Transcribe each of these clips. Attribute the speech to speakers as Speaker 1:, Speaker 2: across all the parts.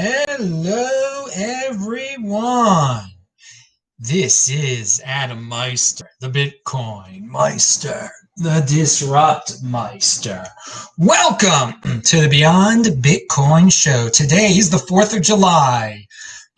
Speaker 1: Hello, everyone. This is Adam Meister, the Bitcoin Meister, the Disrupt Meister. Welcome to the Beyond Bitcoin Show. Today is the 4th of July,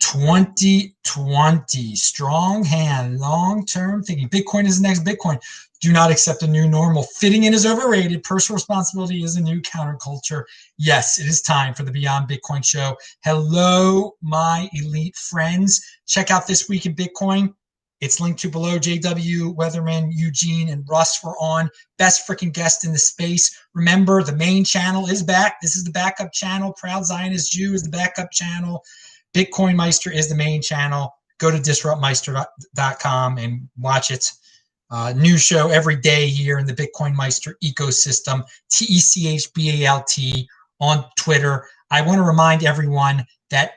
Speaker 1: 2020. Strong hand, long-term thinking. Bitcoin is the next Bitcoin. Do not accept a new normal. Fitting in is overrated. Personal responsibility is a new counterculture. Yes, it is time for the Beyond Bitcoin Show. Hello, my elite friends. Check out This Week in Bitcoin. It's linked to below. JW, Weatherman, Eugene, and Russ were on. Best freaking guest in the space. Remember, the main channel is back. This is the backup channel. Proud Zionist Jew is the backup channel. Bitcoin Meister is the main channel. Go to disruptmeister.com and watch it. New show every day here in the Bitcoin Meister ecosystem, TECHBALT on Twitter. I want to remind everyone that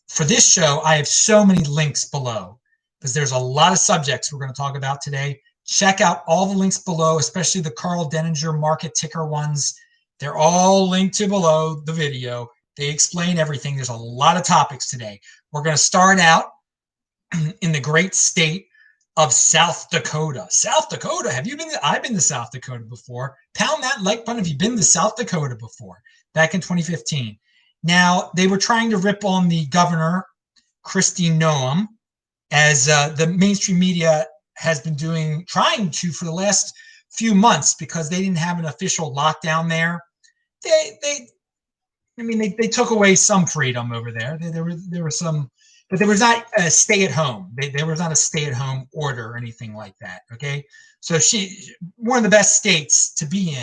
Speaker 1: for this show, I have so many links below because there's a lot of subjects we're going to talk about today. Check out all the links below, especially the Carl Denature market ticker ones. They're all linked to below the video. They explain everything. There's a lot of topics today. We're going to start out in the great state of South Dakota. South Dakota, have you been? I've been to South Dakota before. Pound that like button if you've been to South Dakota before, back in 2015. Now, they were trying to rip on the governor, Kristi Noem, as the mainstream media has been trying to for the last few months because they didn't have an official lockdown there. They took away some freedom over there. There were some, but there was not a stay-at-home. There was not a stay-at-home order or anything like that, okay? So one of the best states to be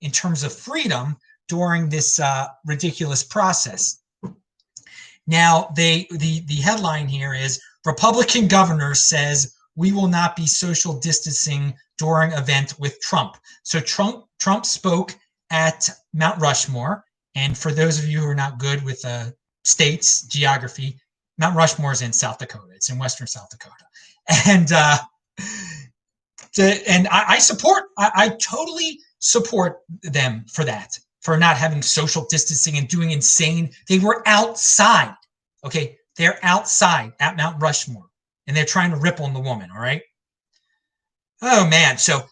Speaker 1: in terms of freedom during this ridiculous process. Now, the headline here is, Republican governor says we will not be social distancing during event with Trump. So Trump spoke at Mount Rushmore. And for those of you who are not good with states, geography, Mount Rushmore is in South Dakota. It's in western South Dakota. And I totally support them for that, for not having social distancing and doing insane. They were outside, okay? They're outside at Mount Rushmore, and they're trying to rip on the woman, all right? Oh, man. So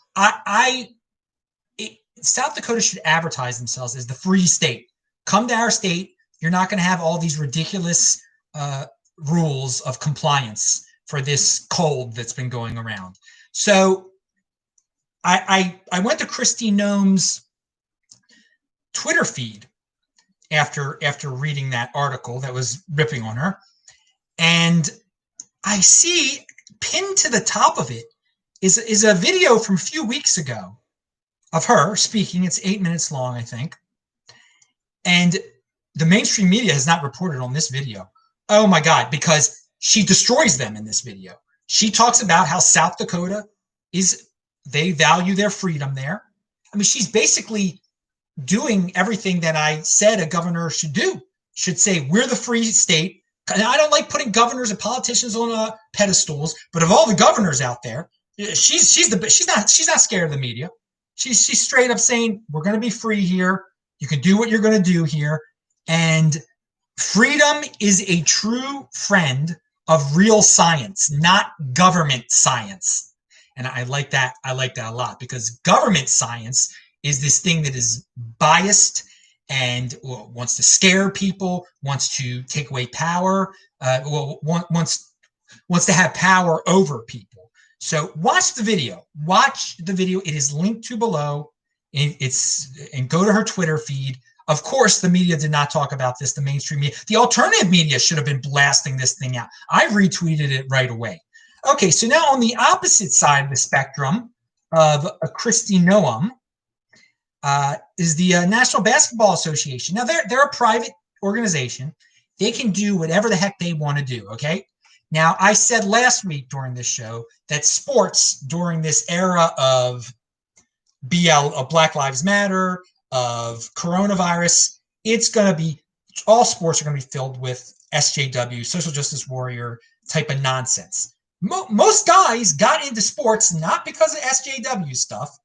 Speaker 1: South Dakota should advertise themselves as the free state. Come to our state. You're not going to have all these ridiculous rules of compliance for this cold that's been going around. So I went to Kristi Noem's Twitter feed after reading that article that was ripping on her, and I see pinned to the top of it is a video from a few weeks ago of her speaking. It's 8 minutes long, I think, and the mainstream media has not reported on this video. Oh my God, because she destroys them in this video. She talks about how South Dakota they value their freedom there. I mean, she's basically doing everything that I said a governor should do. Should say, we're the free state. And I don't like putting governors and politicians on pedestals, but of all the governors out there, she's not scared of the media. She's straight up saying, we're going to be free here. You can do what you're going to do here. And freedom is a true friend of real science, not government science. And I like that. I like that a lot, because government science is this thing that is biased and wants to scare people, wants to take away power, wants to have power over people. So watch the video. Watch the video. It is linked to below. And go to her Twitter feed. Of course, the media did not talk about this. The mainstream media, the alternative media should have been blasting this thing out. I retweeted it right away. Okay, so now on the opposite side of the spectrum of Kristi Noem is the National Basketball Association. Now, they're a private organization. They can do whatever the heck they want to do, okay? Now, I said last week during this show that sports during this era of Black Lives Matter, of coronavirus, all sports are going to be filled with SJW, social justice warrior type of nonsense. Most guys got into sports not because of SJW stuff.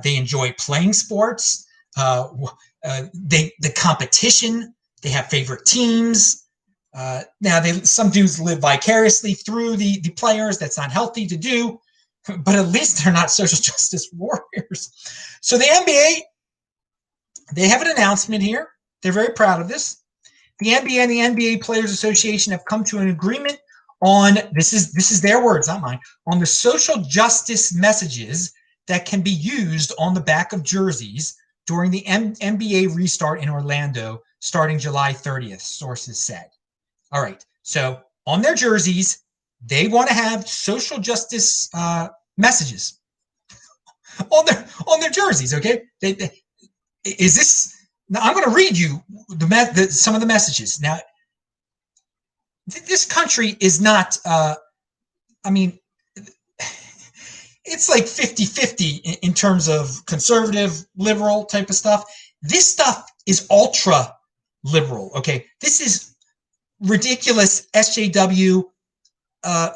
Speaker 1: They enjoy playing sports. The competition They have favorite teams. Now, some dudes live vicariously through the players. That's not healthy to do, but at least they're not social justice warriors. So the NBA, they have an announcement here. They're very proud of this. The NBA and the NBA Players Association have come to an agreement on, this is their words, not mine, on the social justice messages that can be used on the back of jerseys during the NBA restart in Orlando starting July 30th, sources said. All right, so on their jerseys, they want to have social justice messages on their jerseys, okay? Is this, now I'm going to read you some of the messages. Now, this country is not, I mean, it's like 50-50 in terms of conservative, liberal type of stuff. This stuff is ultra liberal, okay? This is ridiculous SJW,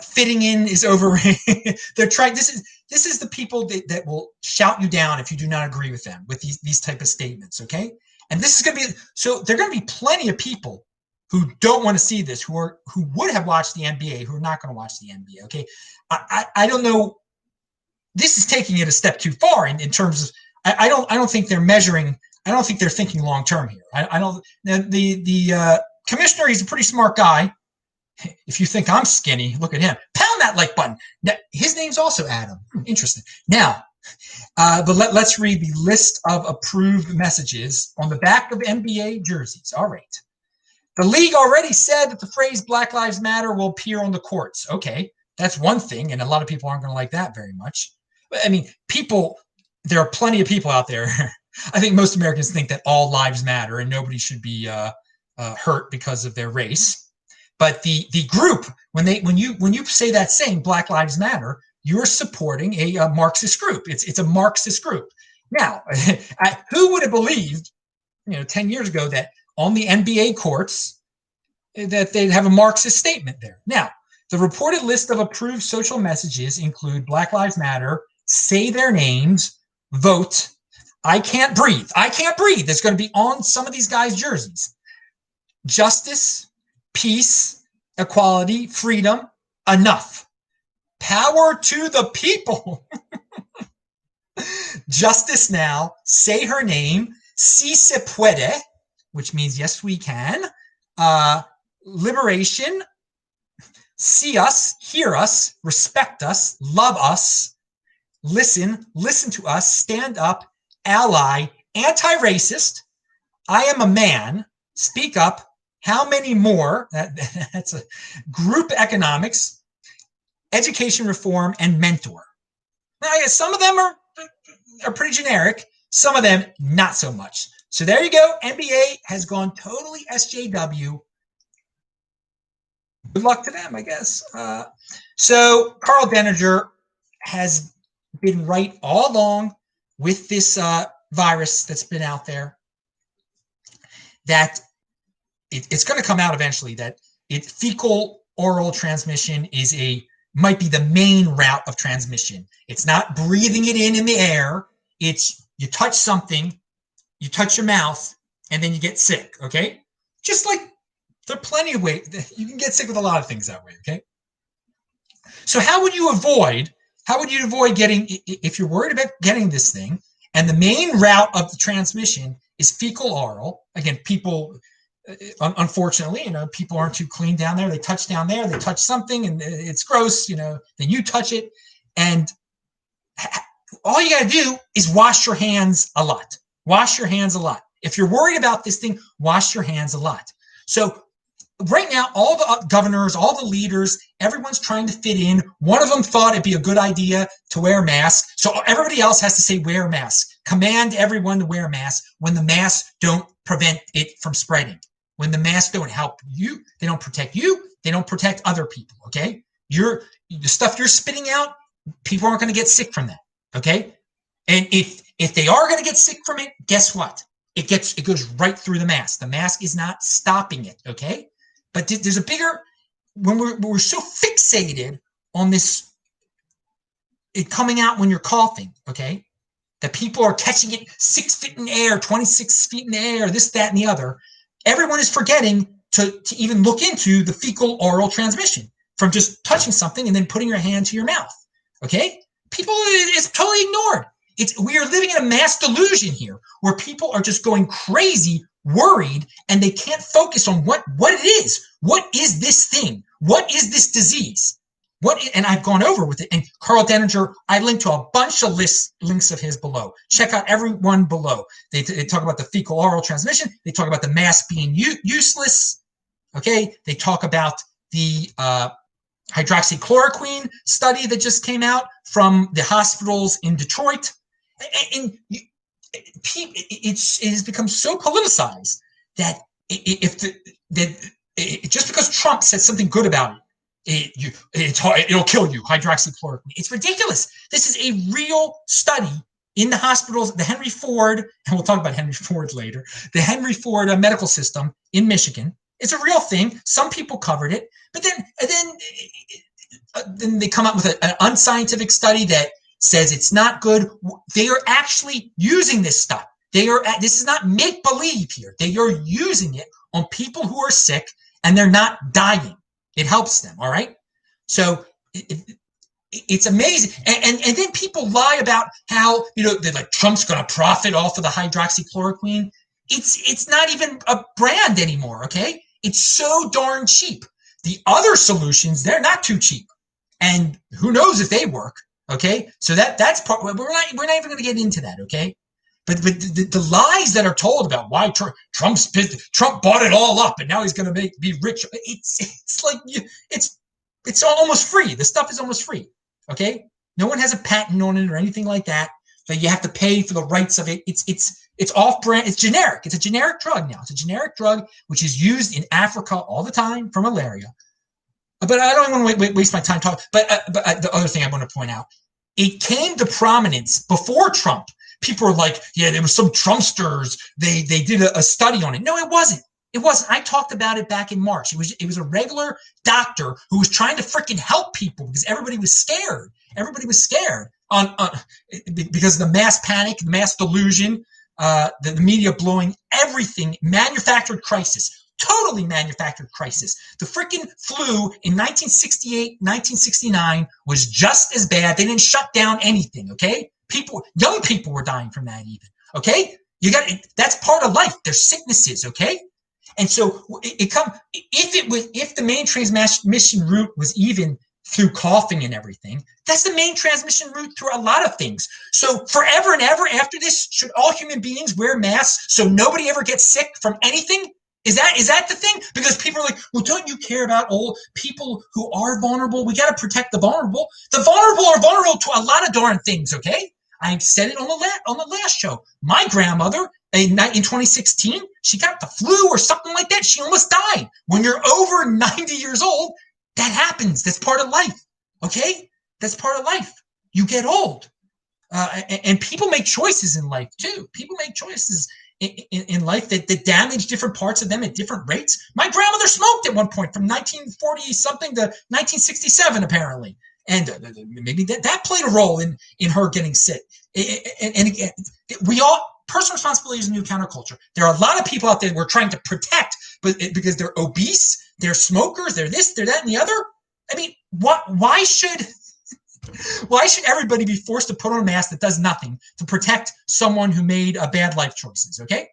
Speaker 1: fitting in is overrated. They're trying, this is the people that will shout you down if you do not agree with them, with these type of statements, okay? And this is going to be, so there are going to be plenty of people who don't want to see this, who would have watched the NBA, who are not going to watch the NBA, okay? I don't know, this is taking it a step too far in terms of, I don't think they're measuring, I don't think they're thinking long term here. I don't, the commissioner, he's a pretty smart guy. If you think I'm skinny, look at him. Pound that like button. Now, his name's also Adam. Interesting. Now, but let's read the list of approved messages on the back of NBA jerseys. All right. The league already said that the phrase Black Lives Matter will appear on the courts. Okay, that's one thing, and a lot of people aren't going to like that very much. But I mean, there are plenty of people out there. I think most Americans think that all lives matter and nobody should be hurt because of their race. But the group, when you say that saying Black Lives Matter, you're supporting a Marxist group. It's a Marxist group. Now, who would have believed, 10 years ago that on the NBA courts that they'd have a Marxist statement there? Now, the reported list of approved social messages include Black Lives Matter, say their names, vote, I can't breathe. I can't breathe. It's going to be on some of these guys' jerseys. Justice, peace, equality, freedom, enough. Power to the people. Justice now, say her name, si se puede, which means yes, we can. Liberation, see us, hear us, respect us, love us, listen to us, stand up, ally, anti-racist, I am a man, speak up, how many more, that's a group economics, education reform, and mentor. Now, some of them are pretty generic, some of them not so much. So there you go. NBA has gone totally SJW. Good luck to them, I guess. So Carl Denature has been right all along with this virus that's been out there, that it's going to come out eventually, that fecal oral transmission might be the main route of transmission. It's not breathing it in the air. It's you touch something, you touch your mouth, and then you get sick, okay? Just like there are plenty of ways. You can get sick with a lot of things that way, okay? So how would you avoid getting, if you're worried about getting this thing, and the main route of the transmission is fecal oral, again, people, unfortunately, people aren't too clean down there. They touch down there, they touch something, and it's gross, then you touch it, and all you got to do is wash your hands a lot. Wash your hands a lot. If you're worried about this thing, wash your hands a lot. So right now, all the governors, all the leaders, everyone's trying to fit in. One of them thought it'd be a good idea to wear a mask. So everybody else has to say, wear a mask. Command everyone to wear a mask when the masks don't prevent it from spreading. When the masks don't help you, they don't protect you, they don't protect other people, okay? The stuff you're spitting out, people aren't going to get sick from that, okay? And if they are going to get sick from it, guess what? It goes right through the mask. The mask is not stopping it, okay? But there's a bigger, when we're so fixated on this, it coming out when you're coughing, okay? That people are catching it 6 feet in the air, 26 feet in the air, this, that, and the other. everyone is forgetting to even look into the fecal oral transmission from just touching something and then putting your hand to your mouth. Okay? People, it's totally ignored. We are living in a mass delusion here where people are just going crazy, worried, and they can't focus on what it is. What is this thing? What is this disease? And I've gone over with it. And Carl Denature, I linked to a bunch of links of his below. Check out everyone below. They talk about the fecal oral transmission. They talk about the mask being useless. Okay. They talk about the hydroxychloroquine study that just came out from the hospitals in Detroit. And it has become so politicized that just because Trump says something good about it, it'll kill you, hydroxychloroquine. It's ridiculous. This is a real study in the hospitals, the Henry Ford, and we'll talk about Henry Ford later, the Henry Ford medical system in Michigan. It's a real thing. Some people covered it, but then they come up with an unscientific study that says it's not good. They are actually using this stuff. This is not make-believe here. They are using it on people who are sick and they're not dying. It helps them, all right? So it's amazing. And then people lie about how, they're like, Trump's going to profit off of the hydroxychloroquine. It's not even a brand anymore, okay? It's so darn cheap. The other solutions, they're not too cheap. And who knows if they work, okay? So that's part, we're not even going to get into that, okay? But the lies that are told about why Trump bought it all up and now he's going to be rich, it's like it's almost free. The stuff is almost free. Okay, no one has a patent on it or anything like that. But you have to pay for the rights of it. It's off brand. It's generic. It's a generic drug now. It's a generic drug which is used in Africa all the time for malaria. But I don't want to waste my time talking. But the other thing I want to point out, it came to prominence before Trump. People were like, yeah, there was some Trumpsters. They did a study on it. No, it wasn't. It wasn't. I talked about it back in March. It was a regular doctor who was trying to freaking help people because everybody was scared. Everybody was scared because of the mass panic, the mass delusion, the media blowing everything, manufactured crisis, totally manufactured crisis. The freaking flu in 1968, 1969 was just as bad. They didn't shut down anything, okay? Young people were dying from that even, okay? That's part of life. There's sicknesses, okay? And so if the main transmission route was even through coughing and everything, that's the main transmission route through a lot of things. So forever and ever after this, should all human beings wear masks so nobody ever gets sick from anything? Is that the thing? Because people are like, well, don't you care about old people who are vulnerable? We got to protect the vulnerable. The vulnerable are vulnerable to a lot of darn things, okay? I said it on the last show. My grandmother in 2016, she got the flu or something like that. She almost died. When you're over 90 years old, that happens. That's part of life, okay? That's part of life. You get old. And people make choices in life, too. People make choices in life that damage different parts of them at different rates. My grandmother smoked at one point from 1940-something to 1967, apparently. And maybe that played a role in her getting sick. And again, personal responsibility is a new counterculture. There are a lot of people out there we're trying to protect, but because they're obese, they're smokers, they're this, they're that, and the other. I mean, why should everybody be forced to put on a mask that does nothing to protect someone who made bad life choices? Okay.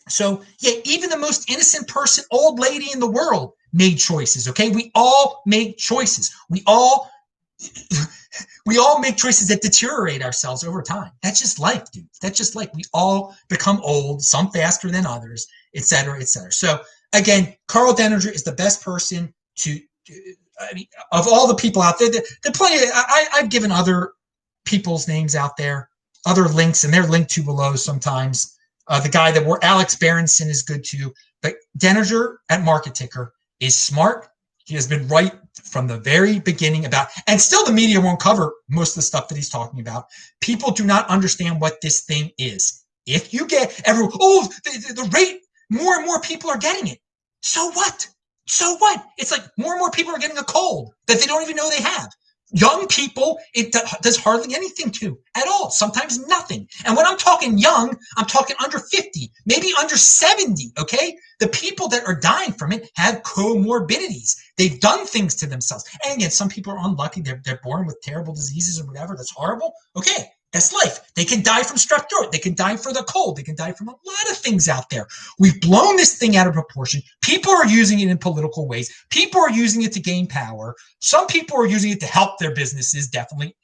Speaker 1: So yeah, even the most innocent person, old lady in the world, made choices. Okay, we all make choices. We all make choices that deteriorate ourselves over time. That's just life, dude. That's just life. We all become old, some faster than others, et cetera, et cetera. So again, Carl Denature is the best person I mean, of all the people out there, the plenty. I've given other people's names out there, other links, and they're linked to below sometimes. The guy Alex Berenson is good too, but Denature at Market Ticker is smart. He has been right from the very beginning and still the media won't cover most of the stuff that he's talking about. People do not understand what this thing is. If you get the rate, more and more people are getting it. So what? So what? It's like more and more people are getting a cold that they don't even know they have. Young people, it does hardly anything to at all, sometimes nothing. And when I'm talking young, I'm talking under 50, maybe under 70, okay? The people that are dying from it have comorbidities. They've done things to themselves. And again, some people are unlucky. They're born with terrible diseases or whatever. That's horrible. Okay, that's life. They can die from strep throat. They can die from the cold. They can die from a lot of things out there. We've blown this thing out of proportion. People are using it in political ways. People are using it to gain power. Some people are using it to help their businesses, definitely.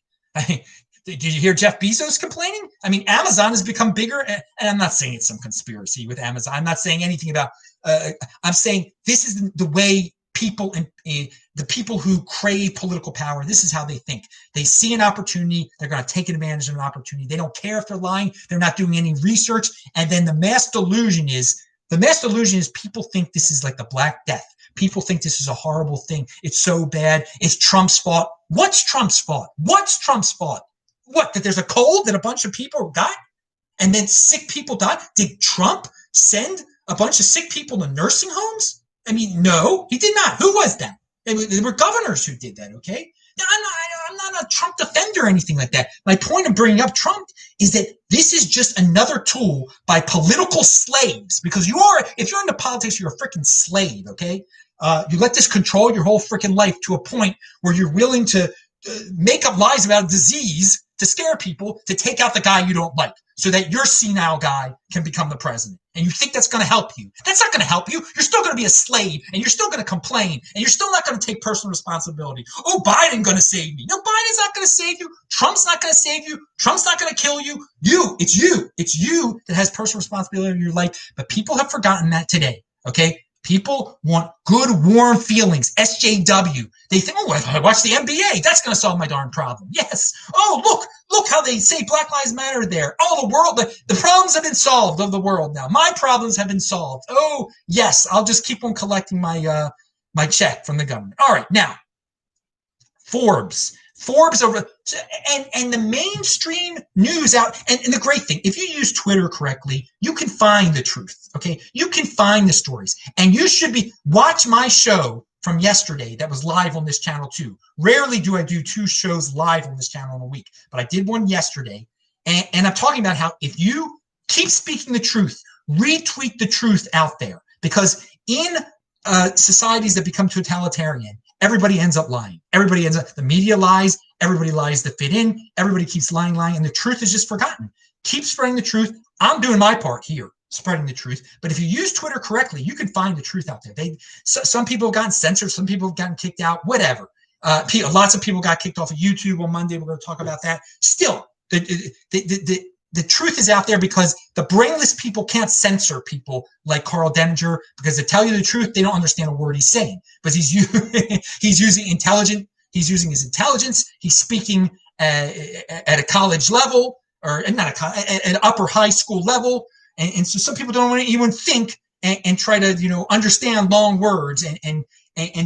Speaker 1: Did you hear Jeff Bezos complaining? I mean, Amazon has become bigger, and I'm not saying it's some conspiracy with Amazon. I'm not saying anything about, I'm saying this is the way people, the people who crave political power, this is how they think. They see an opportunity, they're going to take advantage of an opportunity. They don't care if they're lying, they're not doing any research, and then the mass delusion is people think this is like the Black Death. People think this is a horrible thing. It's so bad. It's Trump's fault. What's Trump's fault? What's Trump's fault? What, that there's a cold that a bunch of people got and then sick people died? Did Trump send a bunch of sick people to nursing homes? I mean, no, he did not. Who was that? There were governors who did that, okay? Now, I'm not a Trump defender or anything like that. My point of bringing up Trump is that this is just another tool by political slaves, because if you're into politics, you're a freaking slave, okay? You let this control your whole freaking life to a point where you're willing to make up lies about a disease to scare people, to take out the guy you don't like, so that your senile guy can become the president. And you think that's going to help you. That's not going to help you. You're still going to be a slave, and you're still going to complain, and you're still not going to take personal responsibility. Oh, Biden's going to save me. No, Biden's not going to save you. Trump's not going to save you. Trump's not going to kill you. It's you. It's you that has personal responsibility in your life. But people have forgotten that today, okay? People want good, warm feelings. SJW. They think, oh, I watch the NBA. That's going to solve my darn problem. Yes. Oh, look how they say Black Lives Matter there. Oh, the world, the problems have been solved of the world now. My problems have been solved. Oh, yes. I'll just keep on collecting my my check from the government. All right. Now, Forbes over, and the mainstream news out, and the great thing, if you use Twitter correctly, you can find the truth, okay? You can find the stories, and you should watch my show from yesterday that was live on this channel too. Rarely do I do two shows live on this channel in a week, but I did one yesterday, and I'm talking about how if you keep speaking the truth, retweet the truth out there, because in societies that become totalitarian, everybody ends up lying. The media lies, everybody lies to fit in, everybody keeps lying, and the truth is just forgotten. Keep spreading the truth. I'm doing my part here, spreading the truth. But if you use Twitter correctly, you can find the truth out there. Some people have gotten censored, some people have gotten kicked out, whatever. Lots of people got kicked off of YouTube on Monday. We're going to talk about that. Still, the truth is out there, because the brainless people can't censor people like Carl Denature, because to tell you the truth, they don't understand a word he's saying. But he's using his intelligence. He's speaking at a college level, or not an upper high school level. And so some people don't want to even think and try to, understand long words and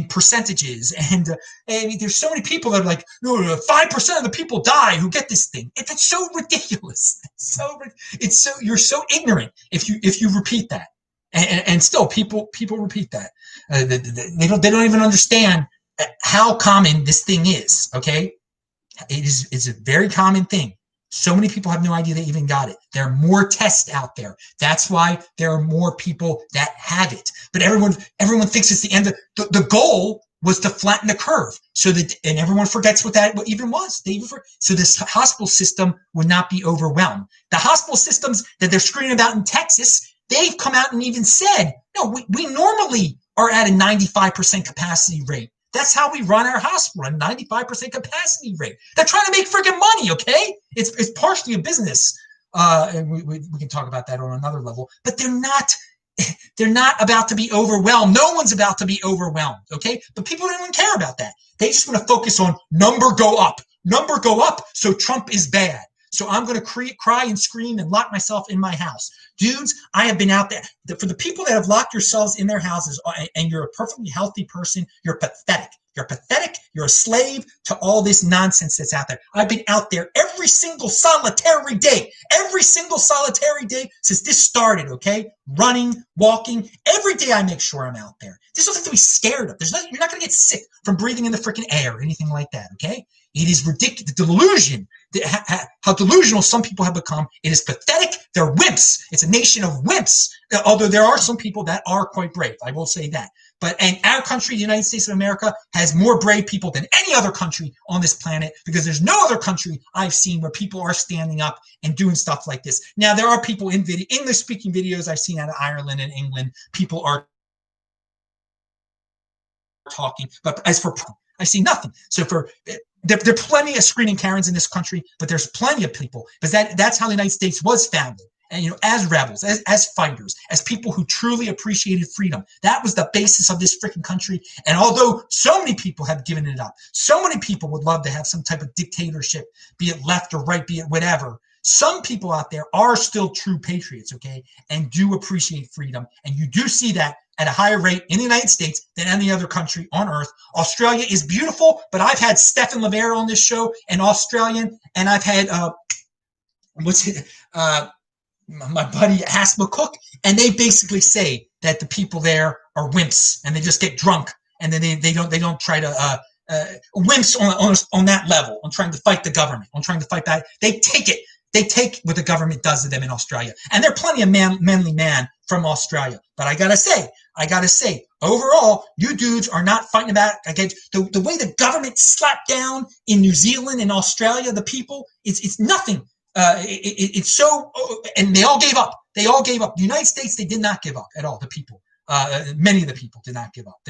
Speaker 1: percentages. And there's so many people that are like, no, 5% of the people die who get this thing. It's so ridiculous. You're so ignorant if you repeat that. And still people repeat that. They don't even understand how common this thing is. Okay. It's a very common thing. So many people have no idea they even got it. There are more tests out there. That's why there are more people that have it. But everyone thinks it's the end. The goal was to flatten the curve, and everyone forgets what even was. So this hospital system would not be overwhelmed. The hospital systems that they're screaming about in Texas, they've come out and even said, no, we normally are at a 95% capacity rate. That's how we run our hospital, a 95% capacity rate. They're trying to make freaking money, okay? It's partially a business, and we can talk about that on another level. But they're not about to be overwhelmed. No one's about to be overwhelmed, okay? But people don't even care about that. They just want to focus on number go up, so Trump is bad. So I'm going to cry and scream and lock myself in my house. Dudes, I have been out there. For the people that have locked yourselves in their houses and you're a perfectly healthy person, you're pathetic. You're pathetic. You're a slave to all this nonsense that's out there. I've been out there every single solitary day since this started, okay? Running, walking. Every day I make sure I'm out there. There's nothing to be scared of. You're not going to get sick from breathing in the freaking air or anything like that, okay? It is ridiculous. The delusion, how delusional some people have become. It is pathetic. They're wimps. It's a nation of wimps. Although there are some people that are quite brave. I will say that. And our country, the United States of America, has more brave people than any other country on this planet, because there's no other country I've seen where people are standing up and doing stuff like this. Now, there are people in English-speaking videos I've seen out of Ireland and England. People are talking, but as for, I see nothing. So there are plenty of screaming Karens in this country, but there's plenty of people, because that's how the United States was founded. And, as rebels, as fighters, as people who truly appreciated freedom. That was the basis of this freaking country. And although so many people have given it up, so many people would love to have some type of dictatorship, be it left or right, be it whatever. Some people out there are still true patriots, okay, and do appreciate freedom. And you do see that at a higher rate in the United States than any other country on earth. Australia is beautiful, but I've had Stefan on this show, an Australian, and I've had, my buddy Asma Cook, and they basically say that the people there are wimps, and they just get drunk, and then they don't try to wimps on that level, on trying to fight the government, on trying to fight back. They take what the government does to them in Australia, and there are plenty of manly man from Australia. But I gotta say, overall, you dudes are not fighting back against the way the government slapped down in New Zealand and Australia. The people, it's nothing. It's so, and they all gave up. They all gave up. The United States, they did not give up at all. The people, many of the people did not give up.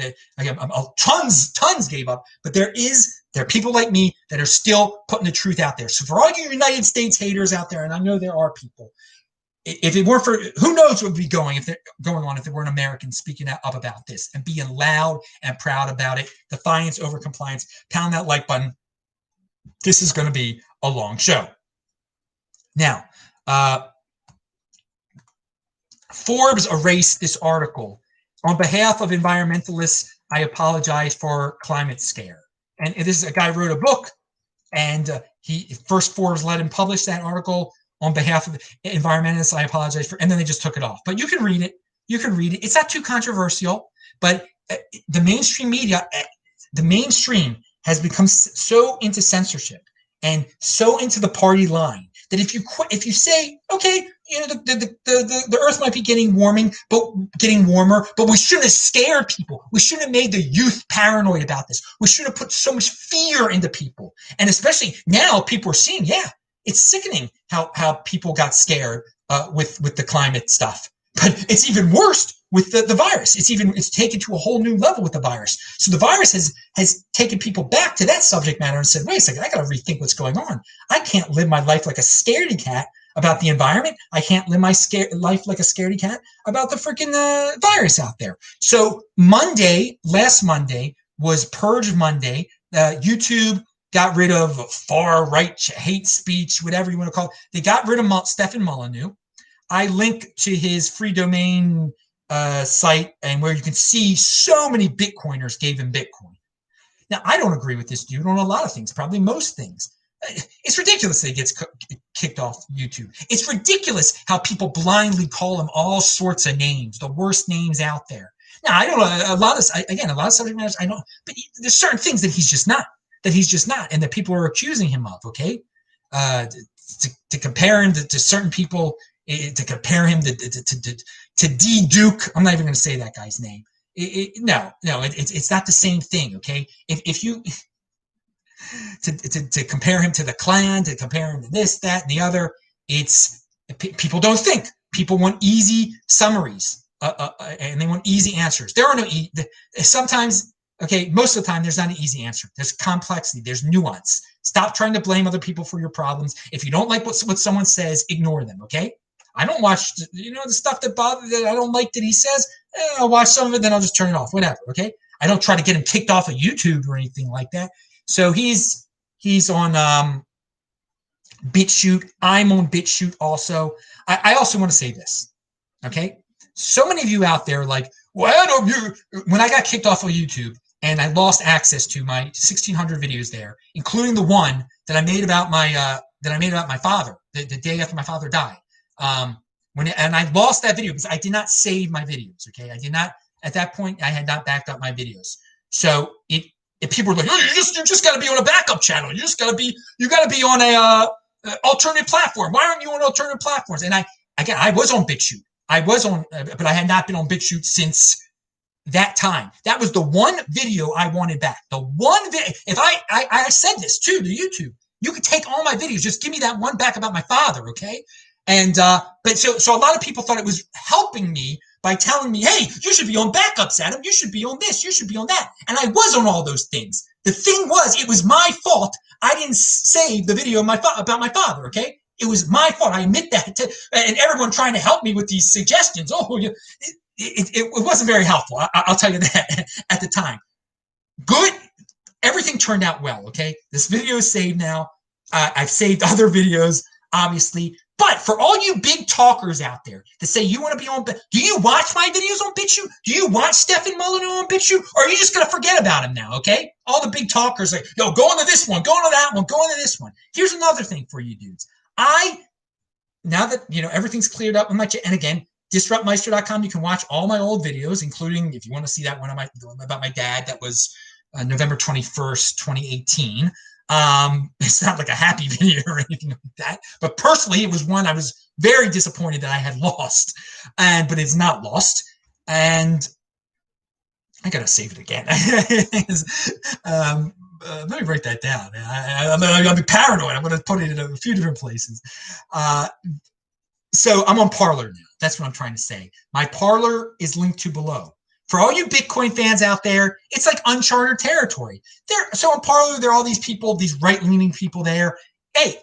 Speaker 1: Tons gave up. But there are people like me that are still putting the truth out there. So for all you United States haters out there, and I know there are people, if it weren't for, who knows what would be going on if there weren't Americans speaking up about this and being loud and proud about it. Defiance over compliance. Pound that like button. This is going to be a long show. Now, Forbes erased this article. On behalf of environmentalists, I apologize for climate scare. And this is a guy who wrote a book, and Forbes let him publish that article. On behalf of environmentalists, I apologize for, and then they just took it off. But you can read it. It's not too controversial, but the mainstream media, the mainstream has become so into censorship and so into the party line that if you say, okay, the earth might be getting warmer, but we shouldn't have scared people. We shouldn't have made the youth paranoid about this. We shouldn't have put so much fear into people. And especially now, people are seeing, it's sickening how people got scared with the climate stuff. But it's even worse with the virus. It's taken to a whole new level with the virus. So the virus has taken people back to that subject matter and said, wait a second, I got to rethink what's going on. I can't live my life like a scaredy cat about the environment. I can't live my life like a scaredy cat about the freaking virus out there. So last Monday was Purge Monday. YouTube got rid of far right hate speech, whatever you want to call it. They got rid of Stefan Molyneux. I link to his free domain site, and where you can see so many Bitcoiners gave him Bitcoin. Now, I don't agree with this dude on a lot of things, probably most things. It's ridiculous that he gets kicked off YouTube. It's ridiculous how people blindly call him all sorts of names, the worst names out there. Now, I don't know, a lot of subject matters, I know, but there's certain things that he's just not, and that people are accusing him of, okay? To compare him to certain people, to compare him to D. Duke. I'm not even going to say that guy's name. No, it's not the same thing. Okay, if you to compare him to the Klan, to compare him to this, that, and the other, it's people don't think. People want easy summaries, and they want easy answers. There are no sometimes. Okay, most of the time, there's not an easy answer. There's complexity. There's nuance. Stop trying to blame other people for your problems. If you don't like what someone says, ignore them. Okay. I don't watch, the stuff that I don't like that he says. I'll watch some of it, then I'll just turn it off, whatever, okay? I don't try to get him kicked off of YouTube or anything like that. So he's on BitChute. I'm on BitChute also. I also want to say this, okay? So many of you out there like, when I got kicked off of YouTube, and I lost access to my 1,600 videos there, including the one that I made about my father the day after my father died. And I lost that video because I did not save my videos. Okay, I did not at that point. I had not backed up my videos, so if people were like, oh, you just got to be on a backup channel. You got to be on a alternative platform. Why aren't you on alternative platforms? And I was on BitChute. But I had not been on BitChute since that time. That was the one video I wanted back. The one video. If I said this too to YouTube, you could take all my videos. Just give me that one back about my father, okay? And but so a lot of people thought it was helping me by telling me, hey, you should be on backups, Adam. You should be on this. You should be on that. And I was on all those things. The thing was, it was my fault. I didn't save the video about my father, okay? It was my fault. I admit that. And everyone trying to help me with these suggestions. Oh, it wasn't very helpful. I'll tell you that at the time. Good. Everything turned out well, okay? This video is saved now. I've saved other videos, obviously. But for all you big talkers out there that say you want to be on, do you watch my videos on BitChute? Do you watch Stefan Molyneux on BitChute? Or are you just going to forget about him now, okay? All the big talkers like, yo, go into this one, go into that one, go into this one. Here's another thing for you dudes. Now that, everything's cleared up on my channel, and again, disruptmeister.com, you can watch all my old videos, including if you want to see that one about my dad, that was November 21st, 2018. It's not like a happy video or anything like that, but personally, it was one I was very disappointed that I had lost, but it's not lost, and I gotta save it again. Let me write that down. I'll be paranoid. I'm going to put it in a few different places. So I'm on Parlor now. That's what I'm trying to say. My Parlor is linked to below. For all you Bitcoin fans out there, it's like uncharted territory. So on Parlor, there are all these people, these right-leaning people there. Hey,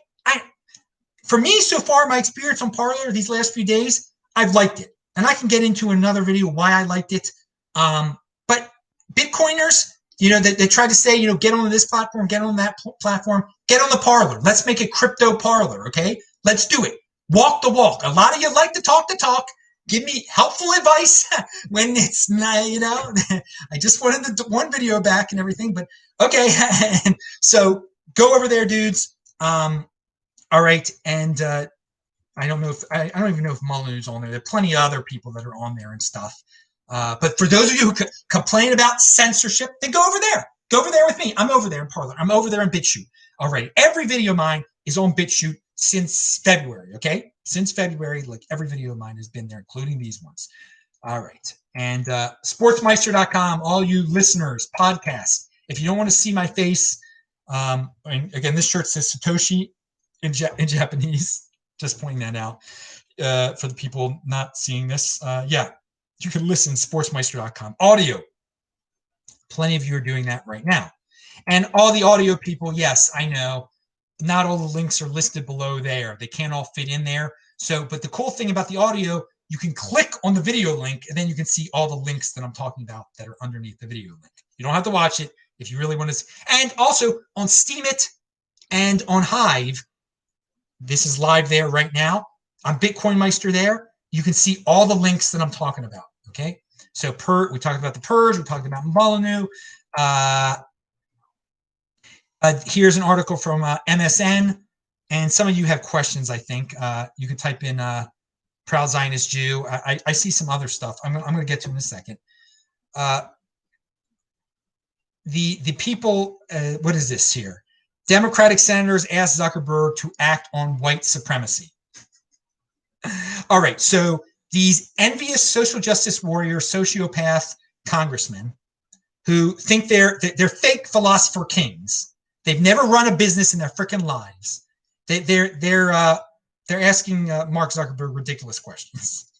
Speaker 1: for me, so far, my experience on Parlor these last few days, I've liked it. And I can get into another video why I liked it. But Bitcoiners, they try to say, get on this platform, get on that platform, get on the Parlor. Let's make it crypto Parlor, okay? Let's do it. Walk the walk. A lot of you like to talk the talk. Give me helpful advice when it's not, I just wanted the one video back and everything, but okay. So go over there, dudes. All right. And I don't even know if Molyneux is on there. There are plenty of other people that are on there and stuff. But for those of you who complain about censorship, then go over there. Go over there with me. I'm over there in Parlor. I'm over there in BitChute. All right. Every video of mine is on BitChute since February, okay? Since February, like every video of mine has been there, including these ones. All right. And sportsmeister.com, all you listeners, podcasts, if you don't want to see my face, and again, this shirt says Satoshi in Japanese, just pointing that out for the people not seeing this. Yeah, you can listen, sportsmeister.com. Audio, plenty of you are doing that right now. And all the audio people, yes, I know, not all the links are listed below there. They can't all fit in there. So, but the cool thing about the audio, you can click on the video link and then you can see all the links that I'm talking about that are underneath the video link. You don't have to watch it if you really want to. And also on Steemit and on Hive, this is live there right now. I'm Bitcoin Meister there. You can see all the links that I'm talking about. Okay. So we talked about the Purge. We talked about Molyneux. Here's an article from MSN, and some of you have questions, I think. You can type in Proud Zionist Jew. I see some other stuff. I'm going to get to in a second. The people, what is this here? Democratic senators asked Zuckerberg to act on white supremacy. All right, so these envious social justice warrior, sociopath congressmen who think they're fake philosopher kings. They've never run a business in their freaking lives. They're asking Mark Zuckerberg ridiculous questions.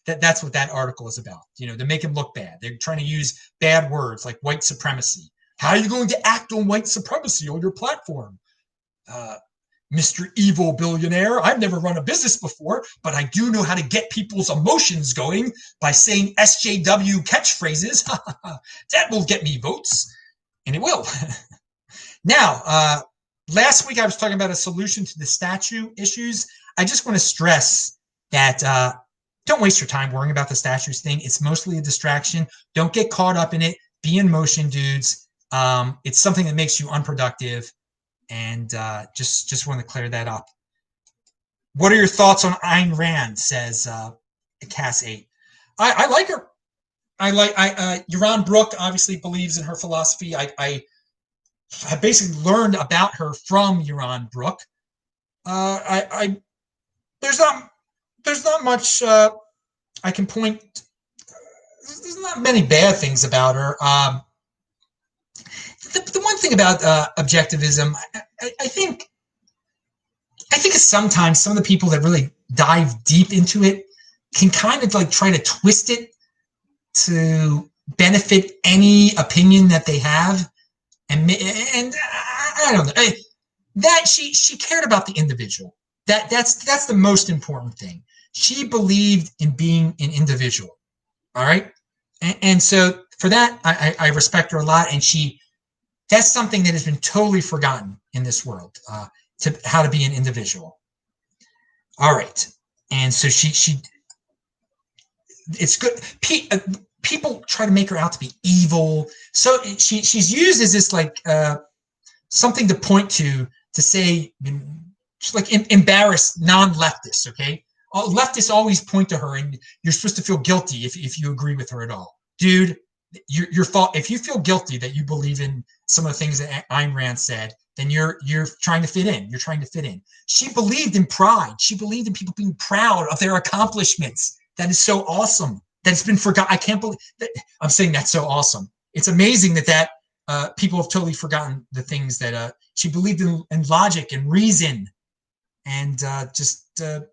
Speaker 1: That's what that article is about. To make him look bad. They're trying to use bad words like white supremacy. How are you going to act on white supremacy on your platform? Mr. Evil Billionaire, I've never run a business before, but I do know how to get people's emotions going by saying SJW catchphrases. That will get me votes, and it will. Now, last week I was talking about a solution to the statue issues. I just want to stress that don't waste your time worrying about the statues thing. It's mostly a distraction. Don't get caught up in it. Be in motion, dudes. It's something that makes you unproductive, and just want to clear that up. What are your thoughts on Ayn Rand? Says Cass 8. I like her. Yaron Brook obviously believes in her philosophy. I basically learned about her from Yaron Brook. There's not much I can point. There's not many bad things about her. The one thing about objectivism, I think sometimes some of the people that really dive deep into it can kind of like try to twist it to benefit any opinion that they have, and I don't know that she cared about the individual. That's the most important thing. She believed in being an individual. All right, and so for that, I respect her a lot, and that's something that has been totally forgotten in this world, to how to be an individual. All right, and so she it's good. People try to make her out to be evil, so she's used as this like something to point to say, like embarrass non-leftists. Okay, leftists always point to her, and you're supposed to feel guilty if you agree with her at all, dude. Your fault. If you feel guilty that you believe in some of the things that Ayn Rand said, then you're trying to fit in. You're trying to fit in. She believed in pride. She believed in people being proud of their accomplishments. That is so awesome. That's been forgotten. I can't believe that. I'm saying that's so awesome. It's amazing that people have totally forgotten the things that she believed in logic and reason, and just and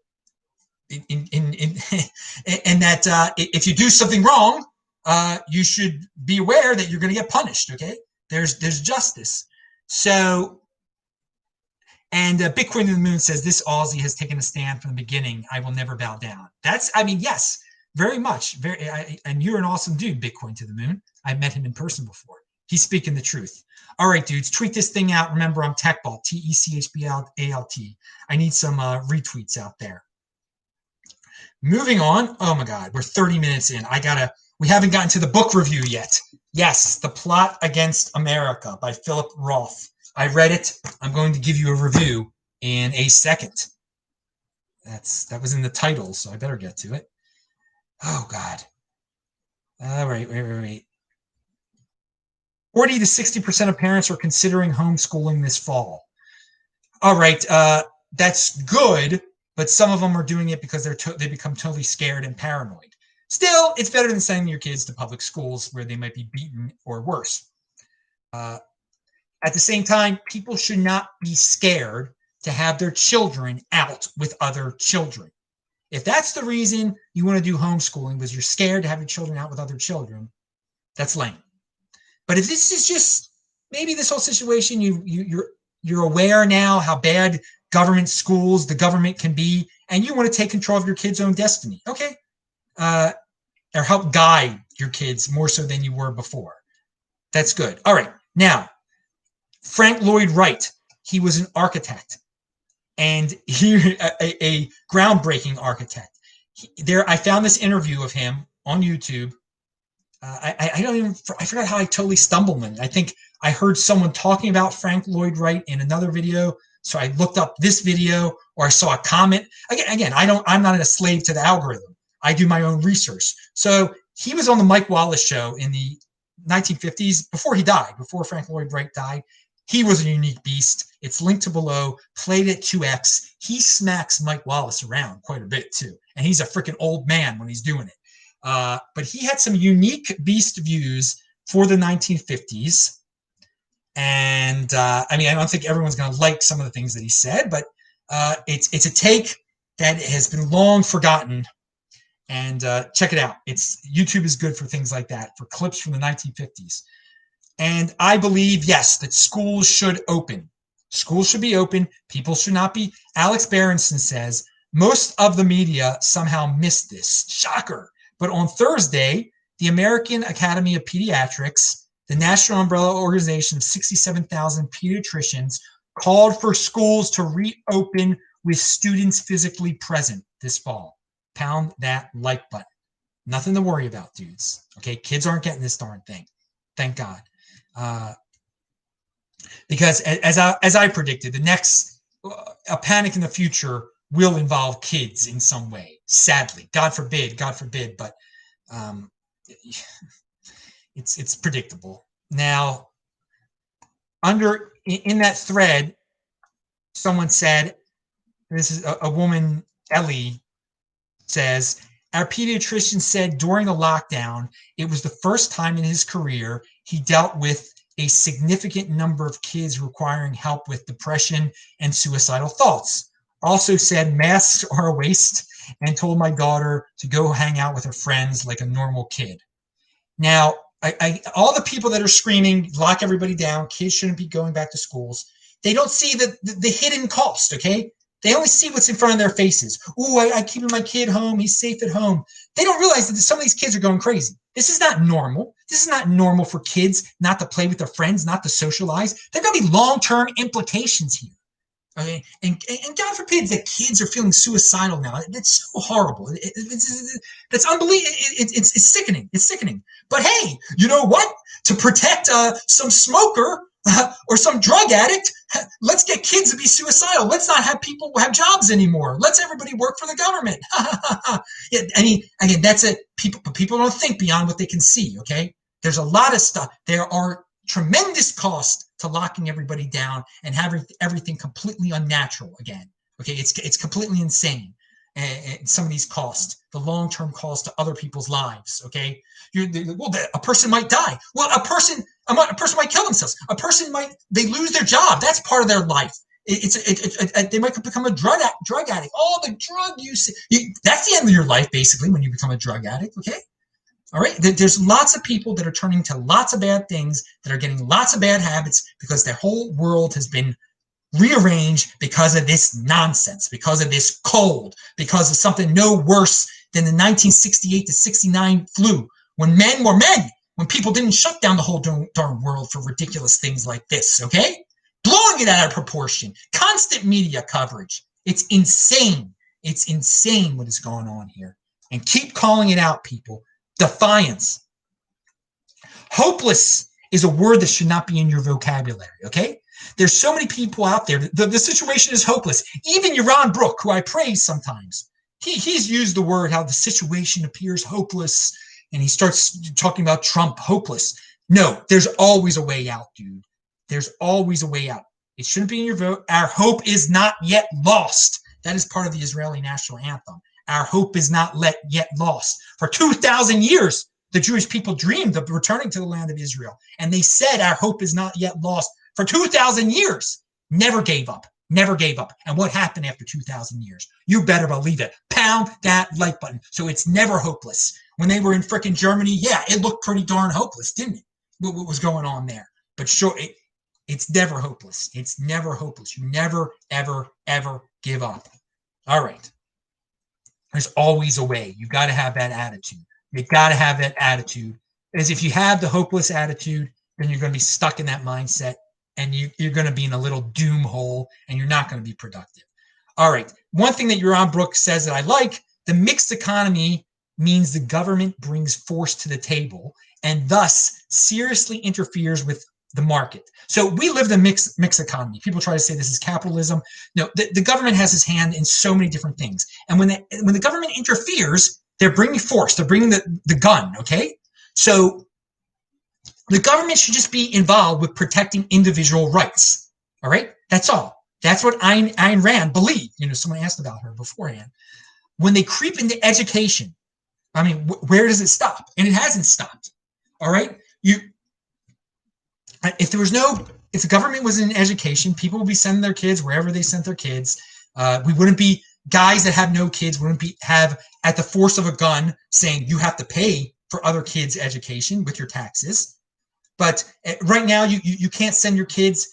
Speaker 1: that if you do something wrong, you should be aware that you're going to get punished. Okay, there's justice. So, and Bitcoin to the Moon says this Aussie has taken a stand from the beginning. I will never bow down. Yes, very much. And you're an awesome dude, Bitcoin to the Moon. I've met him in person before. He's speaking the truth. All right, dudes, tweet this thing out. Remember, I'm TechBalt, TechBalt. I need some retweets out there. Moving on. Oh my God, we're 30 minutes in. We haven't gotten to the book review yet. Yes, The Plot Against America by Philip Roth. I read it. I'm going to give you a review in a second. That was in the title, so I better get to it. Oh God. All right, wait. 40 to 60% of parents are considering homeschooling this fall. All right, that's good, but some of them are doing it because they become totally scared and paranoid. Still, it's better than sending your kids to public schools where they might be beaten or worse. At the same time, people should not be scared to have their children out with other children. If that's the reason you want to do homeschooling, because you're scared to have your children out with other children, that's lame. But if this is just maybe this whole situation, you're aware now how bad government schools, the government can be, and you want to take control of your kid's own destiny. Okay. Or help guide your kids more so than you were before. That's good. All right. Now, Frank Lloyd Wright, he was an architect, and a groundbreaking architect. I found this interview of him on YouTube. I forgot how I totally stumbled on it. I think I heard someone talking about Frank Lloyd Wright in another video, so I looked up this video, or I saw a comment. Again, I'm not a slave to the algorithm. I do my own research. So he was on the Mike Wallace show in the 1950s before Frank Lloyd Wright died. He was a unique beast. It's linked to below, played at 2x. He smacks Mike Wallace around quite a bit too. And he's a freaking old man when he's doing it. But he had some unique beast views for the 1950s. And I don't think everyone's going to like some of the things that he said, but it's a take that has been long forgotten. And check it out. YouTube is good for things like that, for clips from the 1950s. And I believe, yes, that schools should open. Schools should be open. People should not be. Alex Berenson says, most of the media somehow missed this. Shocker. But on Thursday, the American Academy of Pediatrics, the national umbrella organization of 67,000 pediatricians, called for schools to reopen with students physically present this fall. Pound that like button. Nothing to worry about, dudes. Okay, kids aren't getting this darn thing. Thank God. Because as I predicted, the next a panic in the future will involve kids in some way. Sadly, God forbid, but it's predictable. Now, in that thread, someone said, this is a woman, Ellie, says, our pediatrician said during the lockdown, it was the first time in his career he dealt with a significant number of kids requiring help with depression and suicidal thoughts. Also said masks are a waste and told my daughter to go hang out with her friends like a normal kid. Now, all the people that are screaming, lock everybody down, kids shouldn't be going back to schools, they don't see the hidden cost, okay? They only see what's in front of their faces. Ooh, I keep my kid home. He's safe at home. They don't realize that some of these kids are going crazy. This is not normal. This is not normal for kids not to play with their friends, not to socialize. There are going to be long-term implications here. Okay? And God forbid that kids are feeling suicidal now. It's so horrible. It's unbelievable. It's sickening. It's sickening. But hey, you know what? To protect some smoker or some drug addict, let's get kids to be suicidal. Let's not have people have jobs anymore. Let's everybody work for the government. Yeah, I mean, again, that's it. People don't think beyond what they can see, okay? There's a lot of stuff. There are tremendous costs to locking everybody down and having everything completely unnatural again. Okay, it's completely insane. And some of these costs, the long-term costs to other people's lives. Okay, a person might die. Well, a person might kill themselves. They lose their job. That's part of their life. They might become a drug addict. All the drug use. That's the end of your life, basically, when you become a drug addict. Okay. All right. There's lots of people that are turning to lots of bad things, that are getting lots of bad habits because their whole world has been rearranged because of this nonsense, because of this cold, because of something no worse than the 1968 to 69 flu, when men were men, when people didn't shut down the whole darn world for ridiculous things like this, okay? Blowing it out of proportion, constant media coverage. It's insane. It's insane what is going on here. And keep calling it out, people. Defiance. Hopeless is a word that should not be in your vocabulary, okay? There's so many people out there. The situation is hopeless. Even Yaron Brook, who I praise sometimes, he's used the word how the situation appears hopeless, and he starts talking about Trump hopeless. No, there's always a way out, dude. There's always a way out. It shouldn't be in your vote. Our hope is not yet lost. That is part of the Israeli national anthem. Our hope is not yet lost. For 2,000 years, the Jewish people dreamed of returning to the land of Israel, and they said our hope is not yet lost. For 2,000 years, never gave up, never gave up. And what happened after 2,000 years? You better believe it. Pound that like button. So it's never hopeless. When they were in frickin' Germany, yeah, it looked pretty darn hopeless, didn't it? What was going on there? But sure, it's never hopeless. It's never hopeless. You never, ever, ever give up. All right. There's always a way. You got to have that attitude. You got to have that attitude. Because if you have the hopeless attitude, then you're going to be stuck in that mindset. And you're going to be in a little doom hole, and you're not going to be productive. All right. One thing that Yaron Brook says that I like, the mixed economy means the government brings force to the table and thus seriously interferes with the market. So we live in a mixed economy. People try to say this is capitalism. No, the government has its hand in so many different things. And when the government interferes, they're bringing force. They're bringing the gun, okay? So the government should just be involved with protecting individual rights. All right? That's all. That's what Ayn Rand believed. You know, someone asked about her beforehand. When they creep into education, I mean, where does it stop? And it hasn't stopped. All right? If the government was in education, people would be sending their kids wherever they sent their kids. We wouldn't be guys that have no kids, wouldn't have at the force of a gun saying you have to pay for other kids' education with your taxes. But right now, you can't send your kids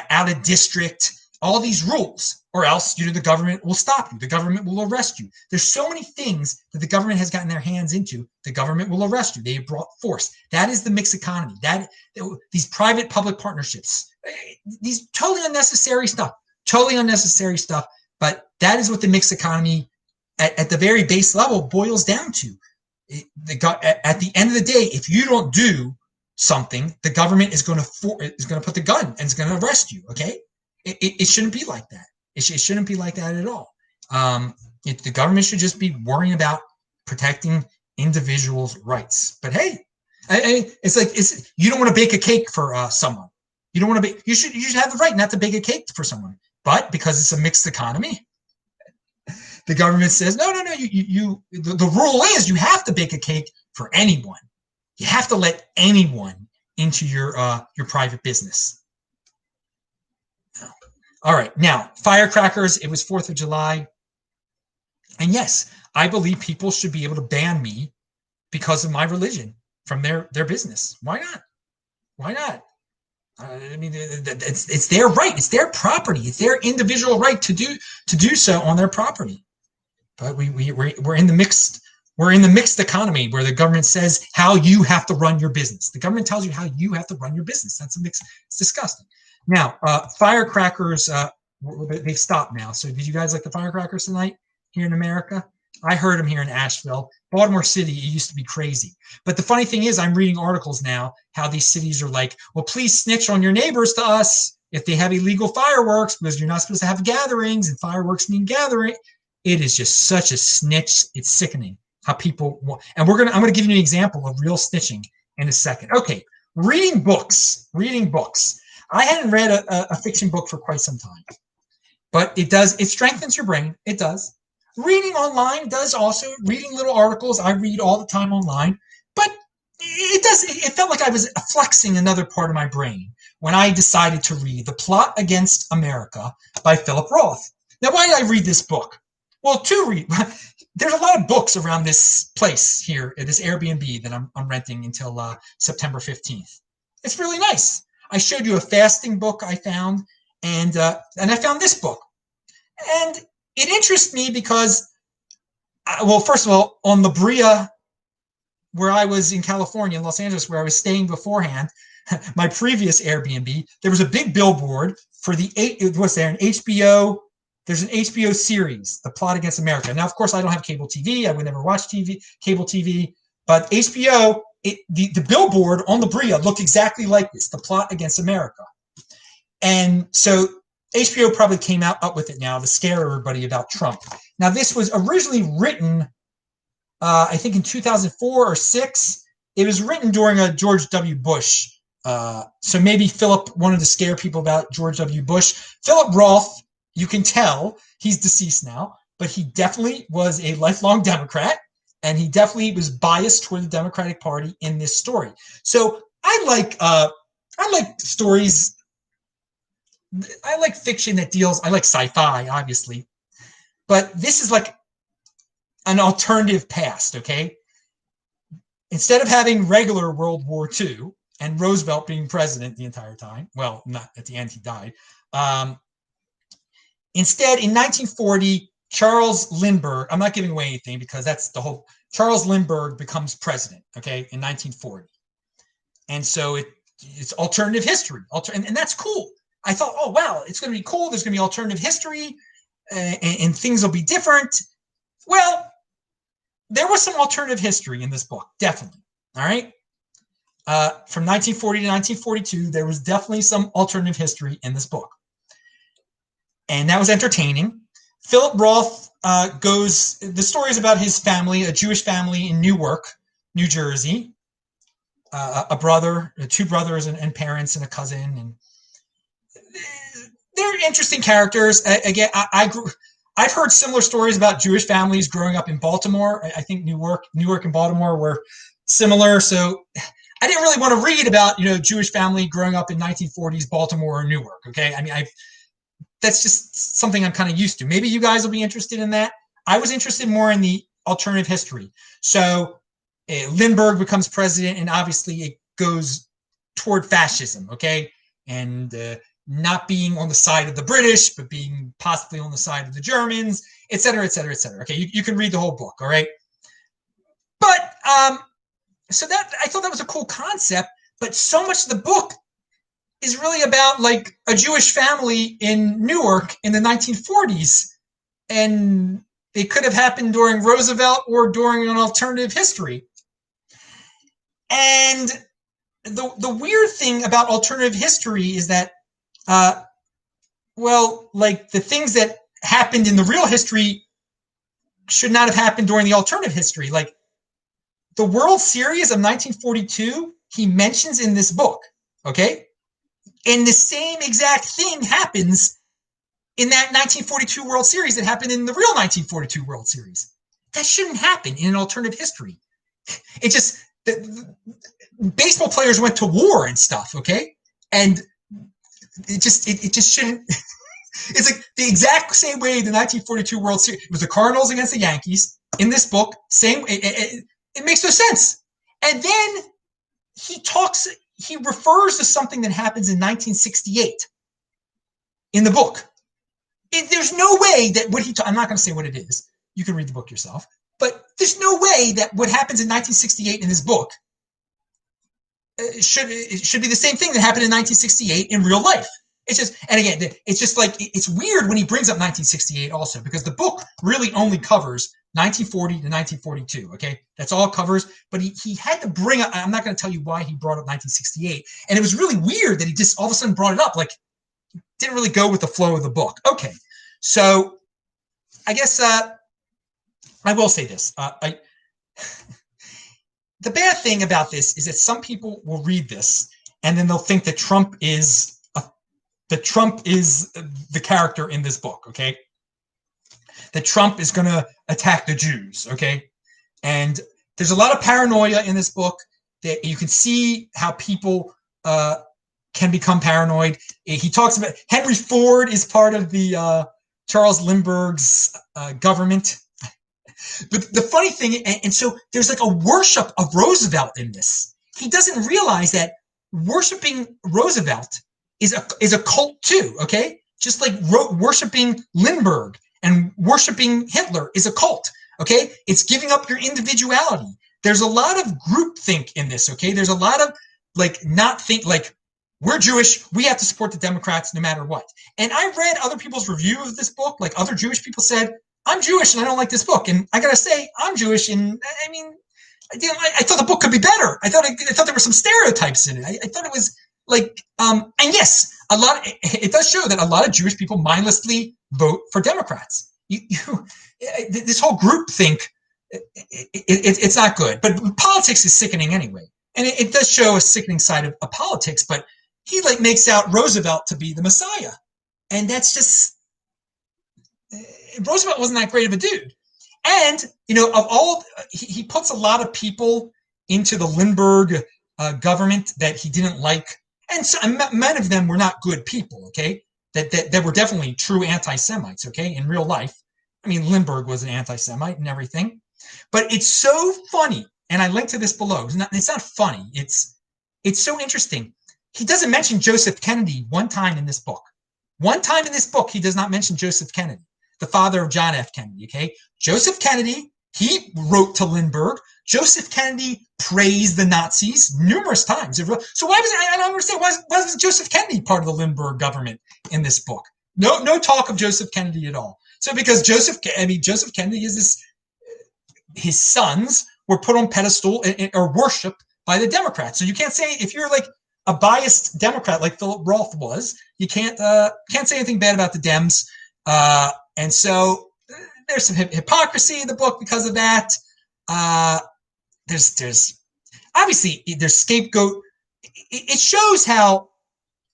Speaker 1: out of district, all these rules, or else the government will stop you. The government will arrest you. There's so many things that the government has gotten their hands into. The government will arrest you. They have brought force. That is the mixed economy. These private-public partnerships, these totally unnecessary stuff. But that is what the mixed economy, at the very base level, boils down to. At the end of the day, if you don't do something, the government is going to put the gun and is going to arrest you. Okay, it shouldn't be like that. It shouldn't be like that at all. The government should just be worrying about protecting individuals' rights. But hey, it's like you don't want to bake a cake for someone. You don't want to you should have the right not to bake a cake for someone. But because it's a mixed economy, the government says no. The rule is you have to bake a cake for anyone. You have to let anyone into your private business. All right, now firecrackers. It was 4th of July, and yes, I believe people should be able to ban me because of my religion from their business. Why not? Why not? I mean, it's their right. It's their property. It's their individual right to do so on their property. But we're in the mixed economy where the government says how you have to run your business. The government tells you how you have to run your business. That's a mix. It's disgusting. Now, firecrackers, they've stopped now. So did you guys like the firecrackers tonight here in America? I heard them here in Asheville. Baltimore City, it used to be crazy. But the funny thing is, I'm reading articles now how these cities are like, well, please snitch on your neighbors to us if they have illegal fireworks because you're not supposed to have gatherings and fireworks mean gathering. It is just such a snitch. It's sickening how people want. And I'm going to give you an example of real snitching in a second. Okay, reading books. I hadn't read a fiction book for quite some time, but it strengthens your brain. It does. Reading online does also. Reading little articles, I read all the time online, but it felt like I was flexing another part of my brain when I decided to read The Plot Against America by Philip Roth. Now, why did I read this book? Well, there's a lot of books around this place here at this Airbnb that I'm renting until September 15th. It's really nice. I showed you a fasting book I found, and I found this book. And it interests me because, well, first of all, on La Brea, where I was in California, in Los Angeles, where I was staying beforehand, my previous Airbnb, there was a big billboard for what's there, an HBO, there's an HBO series, The Plot Against America. Now, of course, I don't have cable TV. I would never watch cable TV, but HBO, the billboard on La Brea looked exactly like this, The Plot Against America. And so HBO probably came up with it now to scare everybody about Trump. Now, this was originally written, I think in 2004 or 6. It was written during a George W. Bush. So maybe Philip wanted to scare people about George W. Bush. Philip Roth, you can tell, he's deceased now, but he definitely was a lifelong Democrat, and he definitely was biased toward the Democratic Party in this story. So I like stories. I like fiction that I like sci-fi, obviously, but this is like an alternative past, okay? Instead of having regular World War II and Roosevelt being president the entire time, well, not at the end, he died. Instead, in 1940, Charles Lindbergh, I'm not giving away anything because that's the whole, Charles Lindbergh becomes president, okay, in 1940. And so it's alternative history, and that's cool. I thought, oh, wow, it's going to be cool. There's going to be alternative history and things will be different. Well, there was some alternative history in this book, definitely. All right. From 1940 to 1942, there was definitely some alternative history in this book. And that was entertaining. Philip Roth the story is about his family, a Jewish family in Newark, New Jersey, a brother, 2 brothers and parents and a cousin. And they're interesting characters. Again, I've heard similar stories about Jewish families growing up in Baltimore. I think Newark and Baltimore were similar. So I didn't really want to read about, Jewish family growing up in 1940s Baltimore or Newark. Okay. I mean, that's just something I'm kind of used to. Maybe you guys will be interested in that. I was interested more in the alternative history. So Lindbergh becomes president, and obviously it goes toward fascism. Okay. And, not being on the side of the British, but being possibly on the side of the Germans, et cetera, et cetera, et cetera. Okay, you can read the whole book, all right? But, so that, I thought that was a cool concept, but so much of the book is really about, like, a Jewish family in Newark in the 1940s, and it could have happened during Roosevelt or during an alternative history. And the weird thing about alternative history is that, well, like the things that happened in the real history should not have happened during the alternative history. Like the World Series of 1942, he mentions in this book, okay? And the same exact thing happens in that 1942 World Series that happened in the real 1942 World Series. That shouldn't happen in an alternative history. It just, baseball players went to war and stuff, okay? And it just shouldn't. It's like the exact same way the 1942 World Series. It was the Cardinals against the Yankees in this book. Same. It makes no sense. And then he refers to something that happens in 1968 in the book. There's no way that I'm not going to say what it is. You can read the book yourself. But there's no way that what happens in 1968 in this book should be the same thing that happened in 1968 in real life. It's just, and again, it's just like, it's weird when he brings up 1968 also, because the book really only covers 1940 to 1942, okay? That's all it covers, but he had to bring up, I'm not going to tell you why he brought up 1968, and it was really weird that he just all of a sudden brought it up, like, didn't really go with the flow of the book. Okay, so I guess I will say this. The bad thing about this is that some people will read this, and then they'll think that Trump is the character in this book, okay? That Trump is going to attack the Jews, okay? And there's a lot of paranoia in this book that you can see how people can become paranoid. He talks about Henry Ford is part of the Charles Lindbergh's government. But the funny thing, and so there's like a worship of Roosevelt in this. He doesn't realize that worshiping Roosevelt is a cult too, okay? Just like worshiping Lindbergh and worshiping Hitler is a cult, okay? It's giving up your individuality. There's a lot of groupthink in this, okay? There's a lot of like we're Jewish, we have to support the Democrats no matter what. And I read other people's review of this book, like other Jewish people said, I'm Jewish and I don't like this book. And I gotta say, I'm Jewish, and I mean, I thought the book could be better. I thought there were some stereotypes in it. I thought it was like, and yes, it does show that a lot of Jewish people mindlessly vote for Democrats. This whole group think it's not good, but politics is sickening anyway. And it does show a sickening side of politics, but he like makes out Roosevelt to be the Messiah. And that's just, Roosevelt wasn't that great of a dude. And, he puts a lot of people into the Lindbergh government that he didn't like. And so many of them were not good people, okay? That were definitely true anti-Semites, okay, in real life. I mean, Lindbergh was an anti-Semite and everything. But it's so funny, and I link to this below. It's not funny. It's so interesting. He doesn't mention Joseph Kennedy one time in this book. One time in this book, he does not mention Joseph Kennedy, the father of John F. Kennedy, okay? Joseph Kennedy, he wrote to Lindbergh. Joseph Kennedy praised the Nazis numerous times. So I don't understand, why was Joseph Kennedy part of the Lindbergh government in this book? No talk of Joseph Kennedy at all. So because Joseph Kennedy is this, his sons were put on pedestal or worship by the Democrats. So you can't say, if you're like a biased Democrat like Philip Roth was, you can't say anything bad about the Dems. And so there's some hypocrisy in the book because of that. There's obviously there's scapegoat. It shows how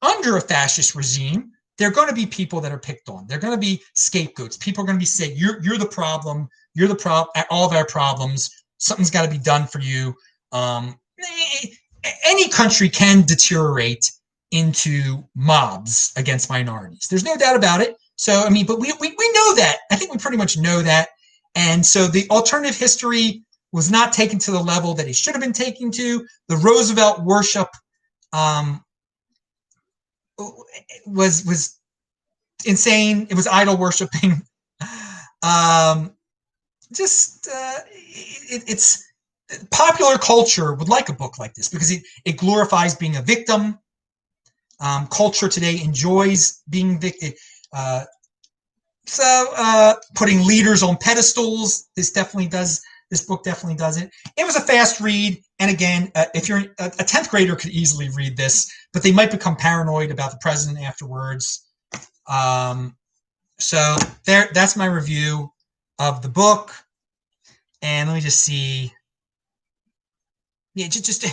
Speaker 1: under a fascist regime, there are going to be people that are picked on. They're going to be scapegoats. People are going to be saying, you're the problem. You're the problem at all of our problems. Something's got to be done for you. Any country can deteriorate into mobs against minorities. There's no doubt about it. So, I mean, but we know that. I think we pretty much know that. And so the alternative history was not taken to the level that it should have been taken to. The Roosevelt worship was insane. It was idol worshiping. It's popular culture would like a book like this because it glorifies being a victim. Culture today enjoys being victim. So putting leaders on pedestals, this definitely does This book definitely does it. It was a fast read, and again, if you're a 10th grader could easily read this, but they might become paranoid about the president afterwards. So that's my review of the book. And let me just see. Yeah, just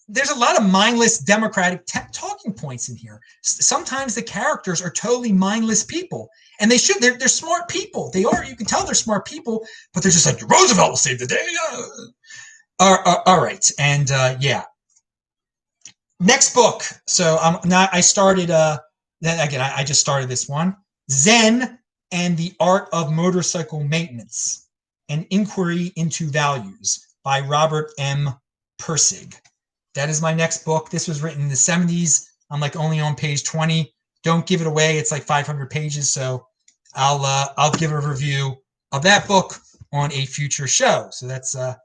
Speaker 1: there's a lot of mindless Democratic talking points in here. Sometimes the characters are totally mindless people, and they're smart people. They are. You can tell they're smart people, but they're just like, Roosevelt will save the day. All right, and yeah. Next book. So I started. Then again, I just started this one. Zen and the Art of Motorcycle Maintenance: An Inquiry into Values by Robert M. Persig. That is my next book. This was written in the 70s. I'm like only on page 20. Don't give it away. It's like 500 pages. So I'll give a review of that book on a future show. So that's a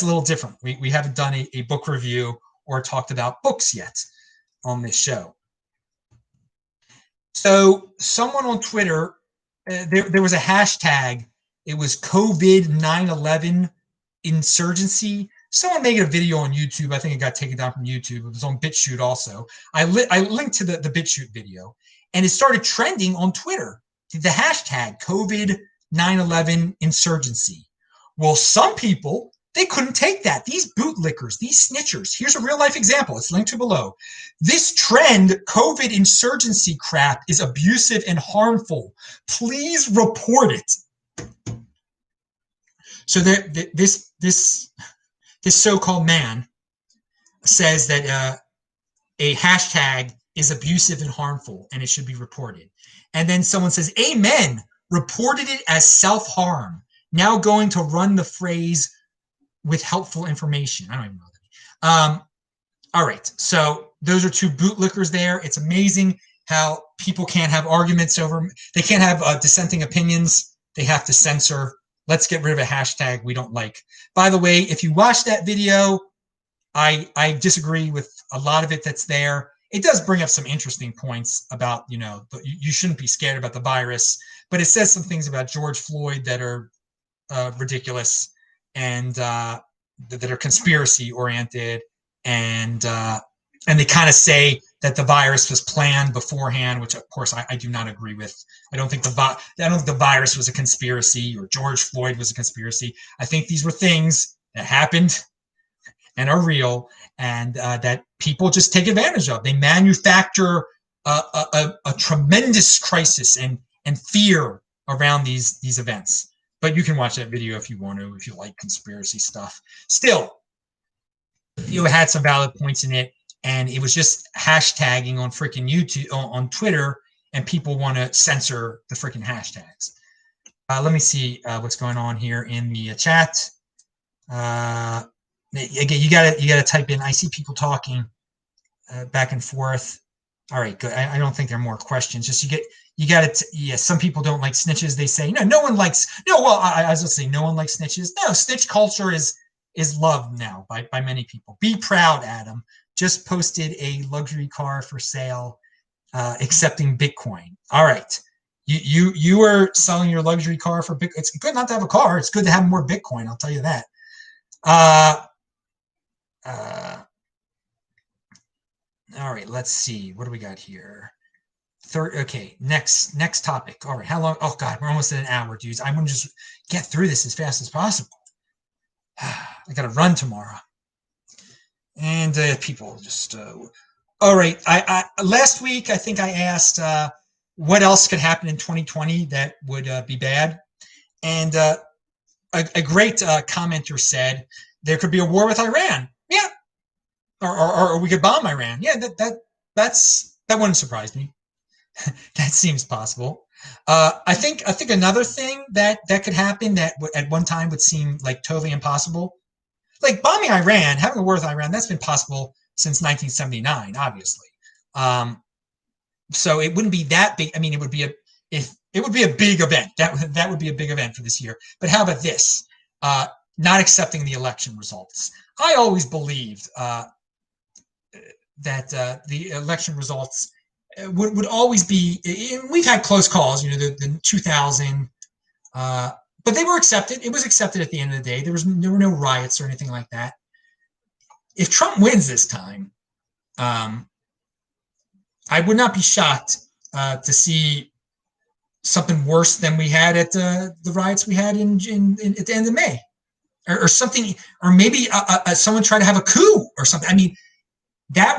Speaker 1: little different. We haven't done a book review or talked about books yet on this show. So someone on Twitter, there was a hashtag. It was COVID 9/11 insurgency. Someone made a video on YouTube. I think it got taken down from YouTube. It was on BitChute also. I linked to the BitChute video, and it started trending on Twitter. The hashtag COVID 9/11 insurgency. Well, some people, they couldn't take that. These bootlickers, these snitchers. Here's a real life example. It's linked to below. This trend, COVID insurgency crap, is abusive and harmful. Please report it. So this so-called man says that a hashtag is abusive and harmful, and it should be reported. And then someone says, amen, reported it as self-harm. Now going to run the phrase with helpful information. I don't even know that. All right, so those are two bootlickers there. It's amazing how people can't have arguments over, they can't have dissenting opinions. They have to censor. Let's get rid of a hashtag we don't like. By the way, if you watch that video, I disagree with a lot of it that's there. It does bring up some interesting points about, you shouldn't be scared about the virus, but it says some things about George Floyd that are ridiculous and that are conspiracy oriented, and they kind of say that the virus was planned beforehand, which of course I do not agree with. I don't think the virus was a conspiracy or George Floyd was a conspiracy. I think these were things that happened and are real, and that people just take advantage of. They manufacture a tremendous crisis and fear around these events. But you can watch that video if you want to, if you like conspiracy stuff. Still, you had some valid points in it, and it was just hashtagging on freaking YouTube, on Twitter, and people want to censor the freaking hashtags. Let me see what's going on here in the chat. Again, you gotta type in. I see people talking back and forth. All right, good. I don't think there are more questions. Just you got to, yeah, some people don't like snitches. They say, no one likes, well, I was going to say no one likes snitches. No, snitch culture is loved now by many people. Be proud, Adam. Just posted a luxury car for sale, accepting Bitcoin. All right. You are selling your luxury car for Bitcoin. It's good not to have a car. It's good to have more Bitcoin. I'll tell you that. All right, let's see. What do we got here? Okay, next topic. All right, how long? Oh God, we're almost at an hour, dudes. I want to just get through this as fast as possible. I got to run tomorrow, and people just. All right, I last week I think I asked what else could happen in 2020 that would be bad, and a great commenter said there could be a war with Iran. Yeah, or we could bomb Iran. Yeah, that wouldn't surprise me. That seems possible. I think another thing that could happen that at one time would seem like totally impossible, like bombing Iran, having a war with Iran, that's been possible since 1979, obviously. So it wouldn't be that big. I mean, it would be a big event. That would be a big event for this year. But how about this? Not accepting the election results. I always believed that the election results would always be. We've had close calls. The 2000 but they were accepted. It was accepted at the end of the day. There were no riots or anything like that. If Trump wins this time, I would not be shocked to see something worse than we had at the riots we had in at the end of May, or something, or maybe someone tried to have a coup or something. I mean, that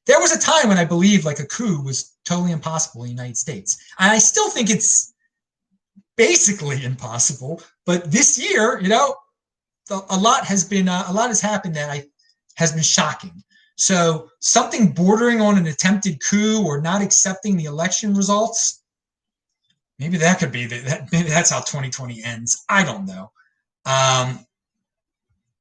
Speaker 1: there was a time when I believed like a coup was totally impossible in the United States. And I still think it's basically impossible. But this year, you know, a lot has happened that has been shocking. So something bordering on an attempted coup or not accepting the election results, maybe that could be maybe that's how 2020 ends. I don't know.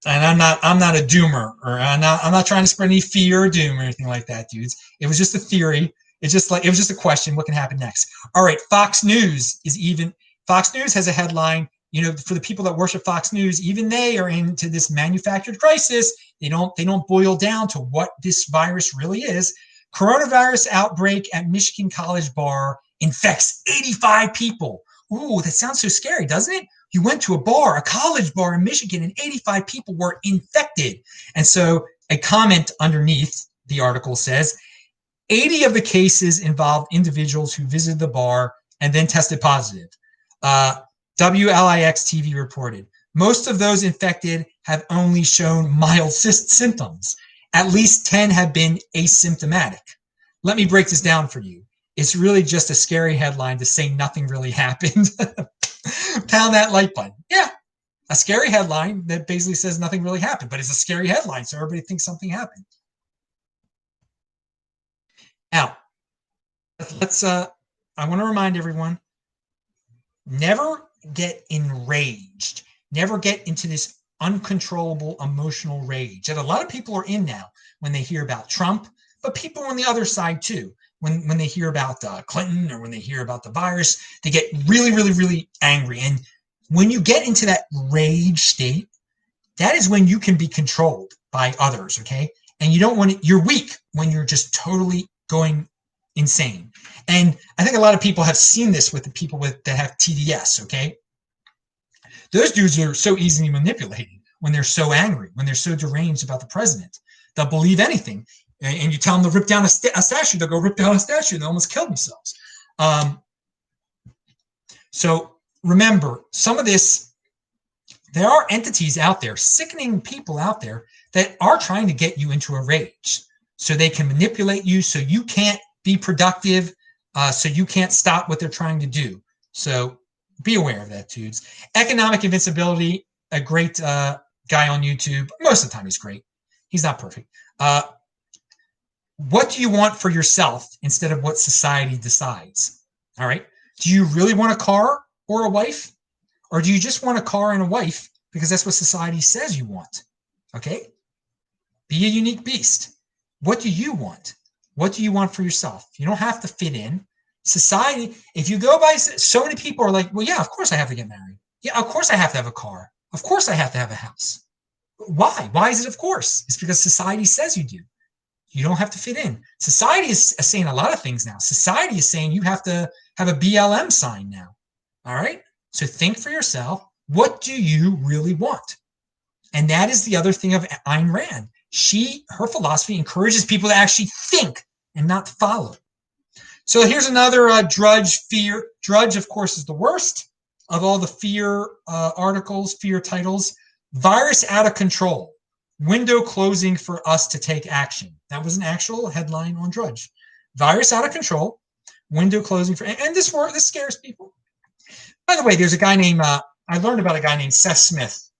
Speaker 1: And I'm not a doomer, or I'm not trying to spread any fear or doom or anything like that, dudes. It was just a theory. It was just a question. What can happen next? All right, Fox News has a headline. You know, for the people that worship Fox News, even they are into this manufactured crisis. They don't boil down to what this virus really is. Coronavirus outbreak at Michigan College bar infects 85 people. Ooh, that sounds so scary, doesn't it? You went to a college bar in Michigan, and 85 people were infected. And so a comment underneath the article says, 80 of the cases involved individuals who visited the bar and then tested positive. WLIX TV reported, most of those infected have only shown mild symptoms. At least 10 have been asymptomatic. Let me break this down for you. It's really just a scary headline to say nothing really happened. Pound that like button. Yeah, a scary headline that basically says nothing really happened, but it's a scary headline, so everybody thinks something happened. Now, I want to remind everyone, never get enraged. Never get into this uncontrollable emotional rage that a lot of people are in now when they hear about Trump, but people on the other side too. When they hear about Clinton, or when they hear about the virus, they get really, really, really angry. And when you get into that rage state, that is when you can be controlled by others, okay? And you don't want to, you're weak when you're just totally going insane. And I think a lot of people have seen this with the people that have TDS, okay? Those dudes are so easily manipulated when they're so angry, when they're so deranged about the president. They'll believe anything. And you tell them to rip down a statue, they'll go rip down a statue, and they almost kill themselves. So remember, some of this, there are entities out there, sickening people out there that are trying to get you into a rage so they can manipulate you, so you can't be productive, so you can't stop what they're trying to do. So be aware of that, dudes. Economic Invincibility, a great guy on YouTube. Most of the time he's great. He's not perfect. What do you want for yourself instead of what society decides? All right. Do you really want a car or a wife? Or do you just want a car and a wife because that's what society says you want? Okay. Be a unique beast. What do you want? What do you want for yourself? You don't have to fit in. Society, if you go by, so many people are like, well, yeah, of course I have to get married. Yeah, of course I have to have a car. Of course I have to have a house. Why? Why is it of course? It's because society says you do. You don't have to fit in. Society is saying a lot of things now. Society is saying you have to have a BLM sign now. All right? So think for yourself. What do you really want? And that is the other thing of Ayn Rand. Her philosophy encourages people to actually think and not follow. So here's another Drudge fear. Drudge, of course, is the worst of all the fear articles, fear titles. Virus out of control. Window closing for us to take action. That was an actual headline on Drudge. Virus out of control. Window closing for, and this scares people. By the way, there's a guy named, I learned about a guy named Seth Smith,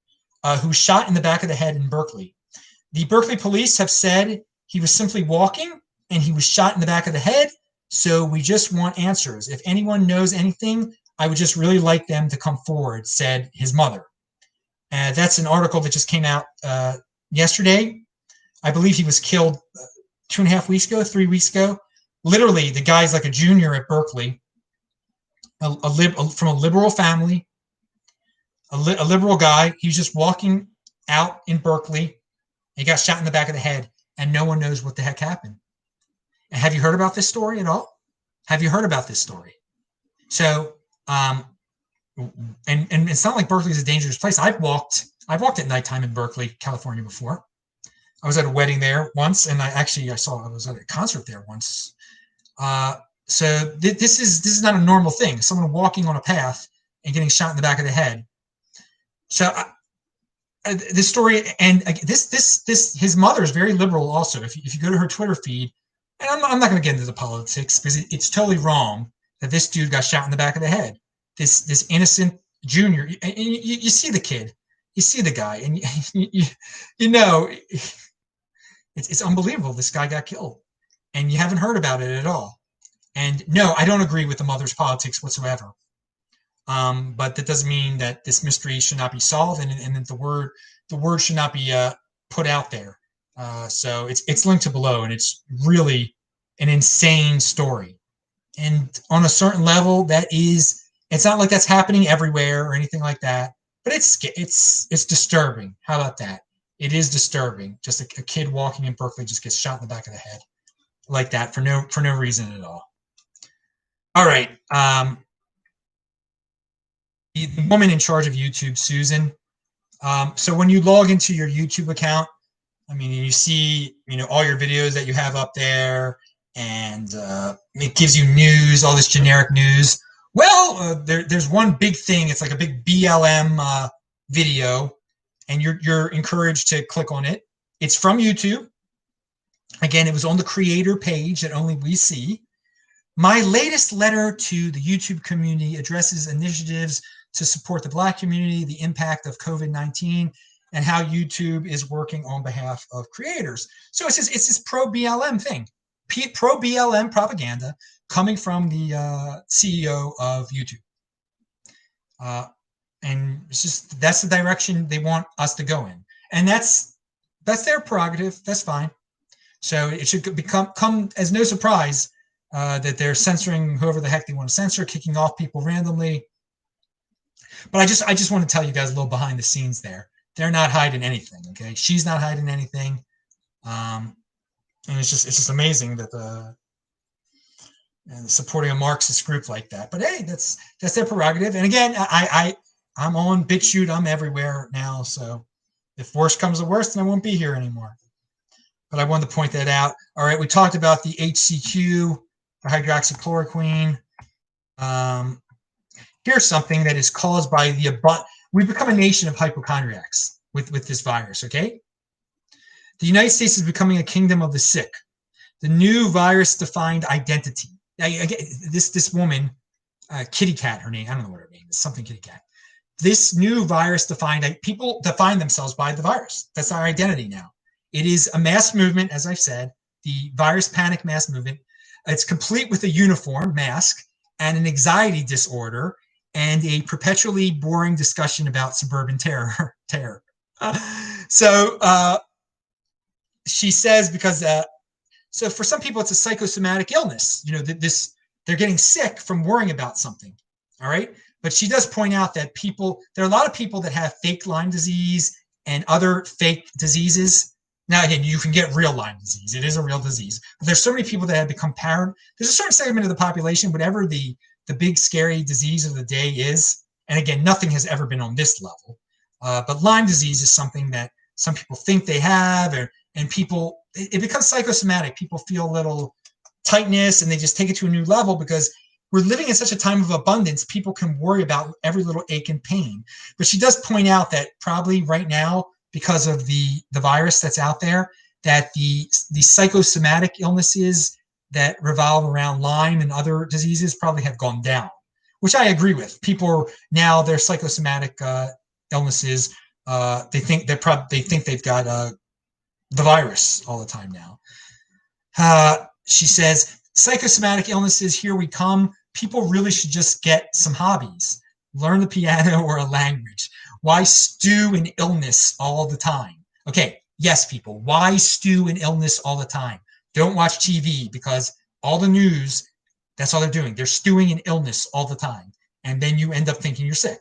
Speaker 1: who was shot in the back of the head in Berkeley. The Berkeley police have said he was simply walking and he was shot in the back of the head. So we just want answers. If anyone knows anything, I would just really like them to come forward, said his mother. That's an article that just came out yesterday. I believe he was killed 2.5 weeks ago, 3 weeks ago. Literally, the guy's like a junior at Berkeley, from a liberal family, a liberal guy. He was just walking out in Berkeley. He got shot in the back of the head, and no one knows what the heck happened. And have you heard about this story at all? Have you heard about this story? So and it's not like Berkeley's a dangerous place. I've walked at nighttime in Berkeley, California before. I was at a wedding there once, and I was at a concert there once. So this is not a normal thing. Someone walking on a path and getting shot in the back of the head. So this story, and this his mother is very liberal also. If you go to her Twitter feed, and I'm not going to get into the politics because it's totally wrong that this dude got shot in the back of the head. This innocent junior, and you see the kid, you see the guy, and you know it's unbelievable. This guy got killed, and you haven't heard about it at all. And no, I don't agree with the mother's politics whatsoever. But that doesn't mean that this mystery should not be solved, and that the word should not be put out there. So it's linked to below, and it's really an insane story. And on a certain level, it's not like that's happening everywhere or anything like that, but it's disturbing. How about that? It is disturbing. Just a kid walking in Berkeley just gets shot in the back of the head like that for no reason at all. All right. The woman in charge of YouTube, Susan. So when you log into your YouTube account, I mean, you see, all your videos that you have up there, and it gives you news, all this generic news. Well, there's one big thing. It's like a big BLM video, and you're encouraged to click on it. It's from YouTube. Again, it was on the creator page that only we see. My latest letter to the YouTube community addresses initiatives to support the Black community, the impact of COVID-19, and how YouTube is working on behalf of creators. So it's this pro-BLM thing, pro-BLM propaganda coming from the CEO of YouTube. And it's just, that's the direction they want us to go in. And that's their prerogative. That's fine. So it should come as no surprise that they're censoring whoever the heck they want to censor, kicking off people randomly. But I just want to tell you guys a little behind the scenes there. They're not hiding anything, okay? She's not hiding anything. And it's just amazing that and supporting a Marxist group like that. But hey, that's their prerogative. And again, I'm on BitChute. I'm everywhere now. So if worse comes to worse, then I won't be here anymore. But I wanted to point that out. All right, we talked about the HCQ, the hydroxychloroquine. Here's something that is caused by we've become a nation of hypochondriacs with this virus, okay? The United States is becoming a kingdom of the sick. The new virus-defined identity. This woman, Kitty Cat, her name, I don't know what her name is, something Kitty Cat. This new virus-defined, people define themselves by the virus. That's our identity now. It is a mass movement, as I've said, the virus panic mass movement. It's complete with a uniform, mask, and an anxiety disorder, and a perpetually boring discussion about suburban terror. So she says, because so for some people it's a psychosomatic illness. They're getting sick from worrying about something. All right, but she does point out that there are a lot of people that have fake Lyme disease and other fake diseases. Now, again, you can get real Lyme disease. It is a real disease. But there's so many people that have become paranoid. There's a certain segment of the population, whatever the big scary disease of the day is, and again, nothing has ever been on this level. But Lyme disease is something that some people think they have, and people, it becomes psychosomatic. People feel a little tightness, and they just take it to a new level because we're living in such a time of abundance. People can worry about every little ache and pain. But she does point out that probably right now, because of the virus that's out there, that the psychosomatic illnesses that revolve around Lyme and other diseases probably have gone down, which I agree with. People now, their psychosomatic illnesses, they think they've got the virus all the time now. She says, psychosomatic illnesses, here we come. People really should just get some hobbies, learn the piano or a language. Why stew in illness all the time? Okay, yes, people, why stew in illness all the time? Don't watch TV because all the news, that's all they're doing. They're stewing in illness all the time. And then you end up thinking you're sick.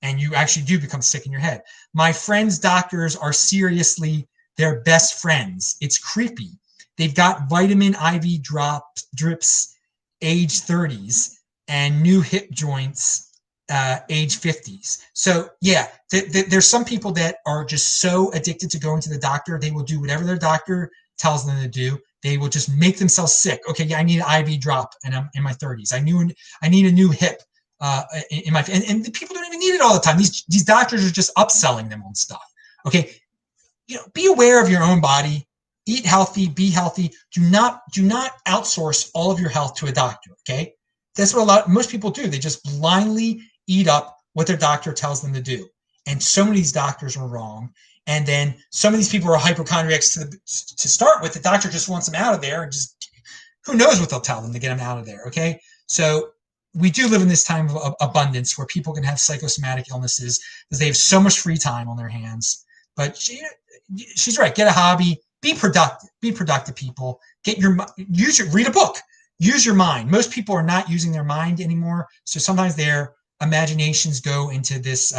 Speaker 1: And you actually do become sick in your head. My friends' doctors are seriously their best friends. It's creepy. They've got vitamin IV drips, age 30s, and new hip joints age 50s. So yeah, there's some people that are just so addicted to going to the doctor, they will do whatever their doctor tells them to do. They will just make themselves sick. Okay, yeah, I need an IV drop, and I'm in my 30s. I need a new hip in my, and the people don't even need it all the time. These doctors are just upselling them on stuff. Okay, be aware of your own body. Eat healthy, be healthy. Do not outsource all of your health to a doctor. Okay, that's what most people do. They just blindly eat up what their doctor tells them to do. And so many of these doctors are wrong. And then some of these people are hypochondriacs to start with. The doctor just wants them out of there, and just who knows what they'll tell them to get them out of there. Okay, so we do live in this time of abundance where people can have psychosomatic illnesses because they have so much free time on their hands. But she's right. Get a hobby. Be productive. Be productive, people. Read a book. Use your mind. Most people are not using their mind anymore. So sometimes their imaginations go into this,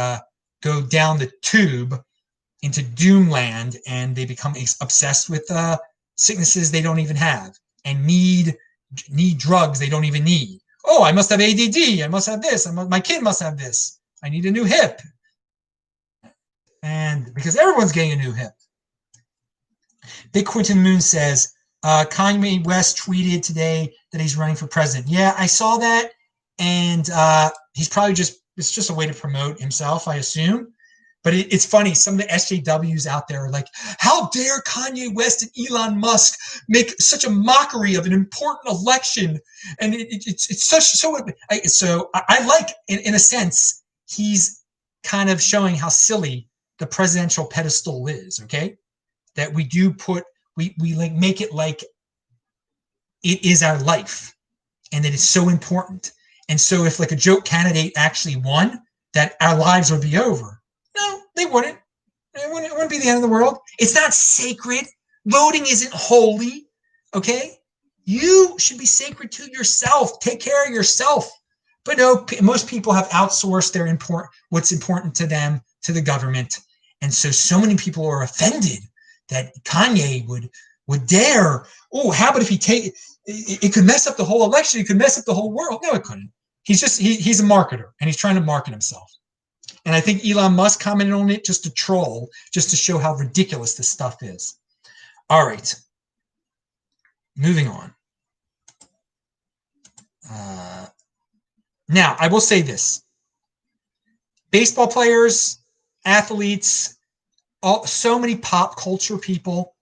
Speaker 1: go down the tube into doomland, and they become obsessed with sicknesses they don't even have, and need drugs they don't even need. Oh, I must have ADD. I must have this. My kid must have this. I need a new hip. And because everyone's getting a new hip. Big Quentin Moon says, Kanye West tweeted today that he's running for president. Yeah, I saw that. And he's probably it's just a way to promote himself, I assume. But it's funny. Some of the SJWs out there are like, how dare Kanye West and Elon Musk make such a mockery of an important election? And it's such, so I like, in a sense, he's kind of showing how silly the presidential pedestal is, okay? That we do we like make it like it is our life, and that it's so important. And so if like a joke candidate actually won, that our lives would be over. No, they wouldn't. It wouldn't be the end of the world. It's not sacred. Voting isn't holy, okay? You should be sacred to yourself. Take care of yourself. But no, most people have outsourced what's important to them to the government. And so many people are offended that Kanye would dare. Oh, how about if it could mess up the whole election. It could mess up the whole world. No, it couldn't. He's a marketer, and he's trying to market himself. And I think Elon Musk commented on it just to troll, just to show how ridiculous this stuff is. All right. Moving on. Now, I will say this. Baseball players, athletes, so many pop culture people,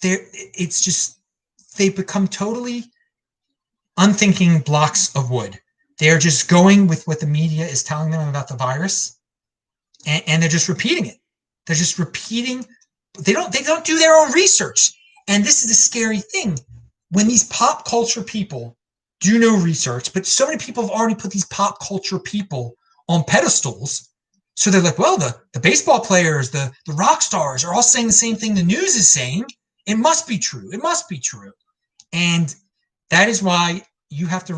Speaker 1: they've become totally unthinking blocks of wood. They're just going with what the media is telling them about the virus, and they're just repeating it. They're just repeating. They don't do their own research. And this is the scary thing. When these pop culture people do no research, but so many people have already put these pop culture people on pedestals. So they're like, well, the baseball players, the rock stars are all saying the same thing the news is saying. It must be true. It must be true. And that is why you have to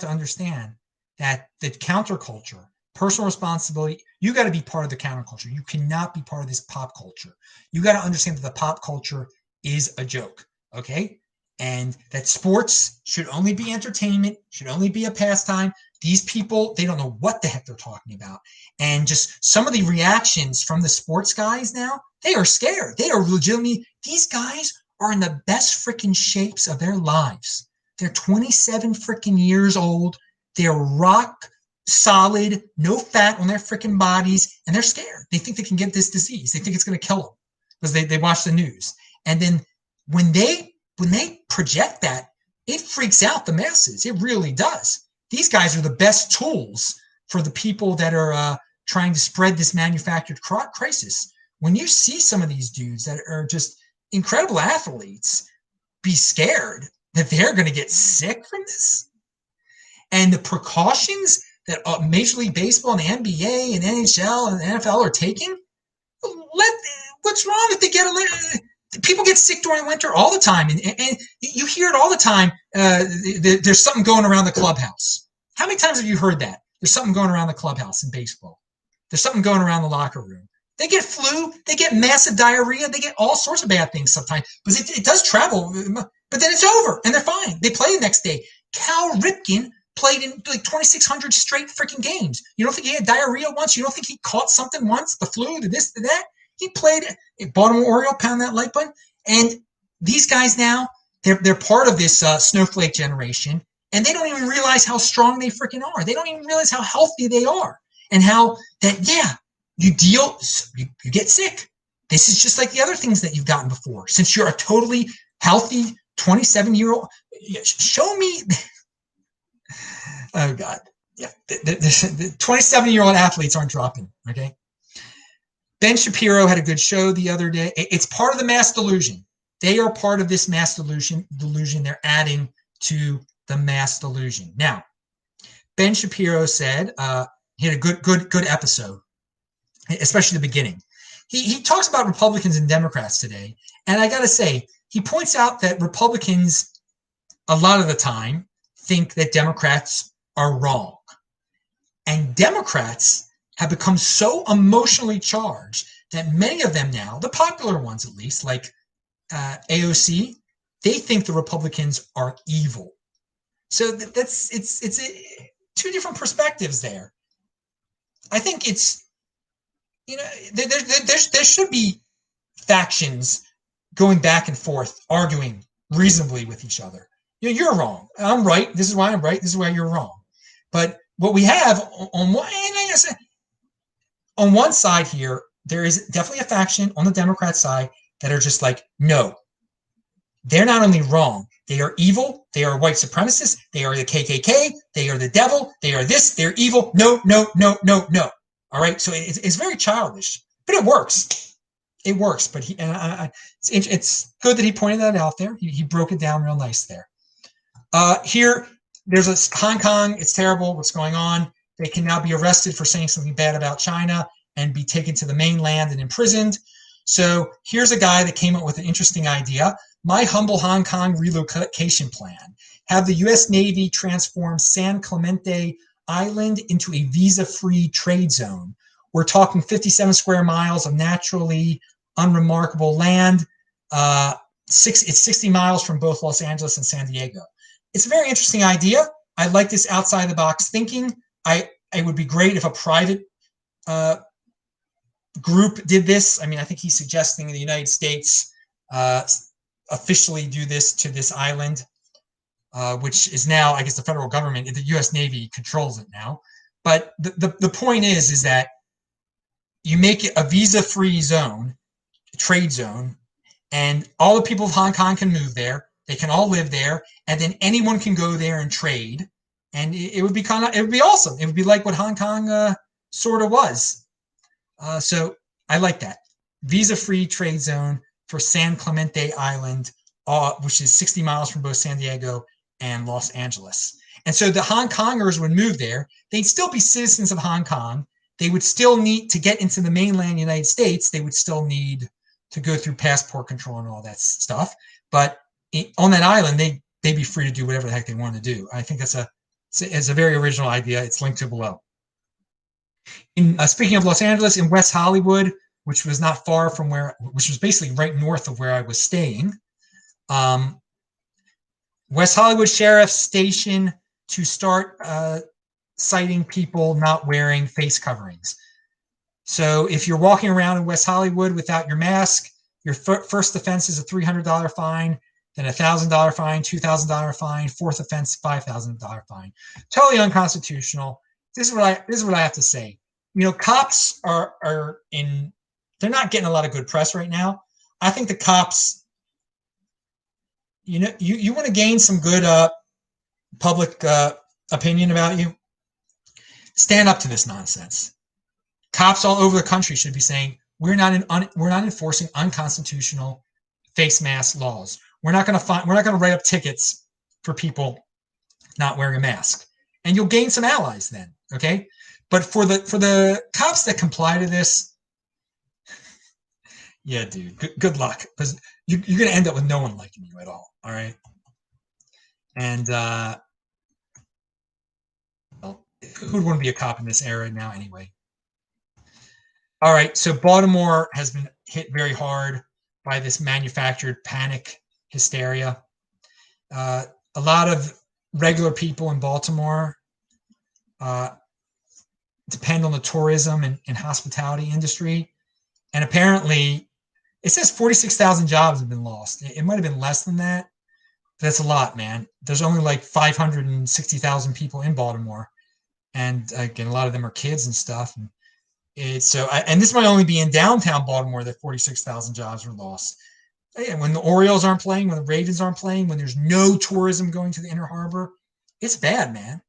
Speaker 1: understand that the counterculture, personal responsibility, you got to be part of the counterculture. You cannot be part of this pop culture. You got to understand that the pop culture is a joke, okay? And that sports should only be entertainment, should only be a pastime. These people, they don't know what the heck they're talking about. And just some of the reactions from the sports guys now, they are scared. They are legitimately, these guys are in the best freaking shapes of their lives. They're 27 freaking years old. They're rock solid, no fat on their freaking bodies, and they're scared. They think they can get this disease. They think it's going to kill them because they watch the news. And then when they project that, it freaks out the masses. It really does. These guys are the best tools for the people that are trying to spread this manufactured crisis. When you see some of these dudes that are just incredible athletes be scared that they're going to get sick from this, and the precautions that Major League Baseball and the NBA and NHL and the NFL are taking, what's wrong if they people get sick during winter all the time, and you hear it all the time. There's something going around the clubhouse. How many times have you heard that? There's something going around the clubhouse in baseball. There's something going around the locker room. They get flu, they get massive diarrhea, they get all sorts of bad things sometimes, because it does travel, but then it's over and they're fine. They play the next day. Cal Ripken played in like 2,600 straight freaking games. You don't think he had diarrhea once? You don't think he caught something once? The flu, the this, the that? He played Baltimore Oriole, pound that like button. And these guys now, they're part of this snowflake generation, and they don't even realize how strong they freaking are. They don't even realize how healthy they are, and how that, yeah, you get sick. This is just like the other things that you've gotten before. Since you're a totally healthy 27-year-old, show me. Oh God, yeah, the 27-year-old athletes aren't dropping. Okay. Ben Shapiro had a good show the other day. It's part of the mass delusion. They are part of this mass delusion. They're adding to the mass delusion. Now, Ben Shapiro said he had a good episode, especially the beginning. He talks about Republicans and Democrats today, and I got to say, he points out that Republicans, a lot of the time, think that Democrats are wrong, and Democrats have become so emotionally charged that many of them now, the popular ones at least, like AOC, they think the Republicans are evil. So it's two different perspectives there. I think it's, you know, there should be factions going back and forth, arguing reasonably with each other. You know, you're wrong. I'm right. This is why I'm right. This is why you're wrong. But what we have on one, and I guess, on one side here, there is definitely a faction on the Democrat side that are just like, no, they're not only wrong, they are evil, they are white supremacists, they are the KKK, they are the devil, they are this, they're evil, no, no, no, no, no. All right, so it's very childish, but it works. It works, but it's good that he pointed that out there. He broke it down real nice there. Here, there's a Hong Kong. It's terrible what's going on. They can now be arrested for saying something bad about China and be taken to the mainland and imprisoned. So here's a guy that came up with an interesting idea. My humble Hong Kong relocation plan. Have the U.S. Navy transform San Clemente Island into a visa-free trade zone. We're talking 57 square miles of naturally unremarkable land. It's 60 miles from both Los Angeles and San Diego. It's a very interesting idea. I like this outside the box thinking. It would be great if a private group did this. I mean, I think he's suggesting the United States officially do this to this island, which is now, I guess, the federal government, the U.S. Navy controls it now. But the point is that you make it a visa-free zone, a trade zone, and all the people of Hong Kong can move there. They can all live there, and then anyone can go there and trade. And it would be it would be awesome. It would be like what Hong Kong sort of was. So I like that. Visa-free trade zone for San Clemente Island, which is 60 miles from both San Diego and Los Angeles. And so the Hong Kongers would move there. They'd still be citizens of Hong Kong. They would still need to get into the mainland United States. They would still need to go through passport control and all that stuff. But on that island, they'd be free to do whatever the heck they want to do. I think it's a very original idea. It's linked to below. Speaking of Los Angeles, in West Hollywood, which was not far from which was basically right north of where I was staying, West Hollywood Sheriff's Station to start citing people not wearing face coverings. So if you're walking around in West Hollywood without your mask, your first offense is a $300 fine, then a $1,000 fine, $2,000 fine, fourth offense, $5,000 fine. Totally unconstitutional. This is what I have to say. You know, cops they're not getting a lot of good press right now. I think the cops, you know, you want to gain some good public opinion about you, stand up to this nonsense. Cops all over the country should be saying, we're not enforcing unconstitutional face mask laws. We're not going to write up tickets for people not wearing a mask. And you'll gain some allies then, okay? But for the cops that comply to this, yeah, dude, good luck, because you're going to end up with no one liking you at all right? And well, who would want to be a cop in this era now anyway? All right, so Baltimore has been hit very hard by this manufactured panic hysteria. A lot of regular people in Baltimore depend on the tourism and hospitality industry. And apparently, it says 46,000 jobs have been lost. It might have been less than that. But that's a lot, man. There's only like 560,000 people in Baltimore. And again, a lot of them are kids and stuff. And and this might only be in downtown Baltimore that 46,000 jobs were lost. Again, when the Orioles aren't playing, when the Ravens aren't playing, when there's no tourism going to the Inner Harbor, it's bad, man.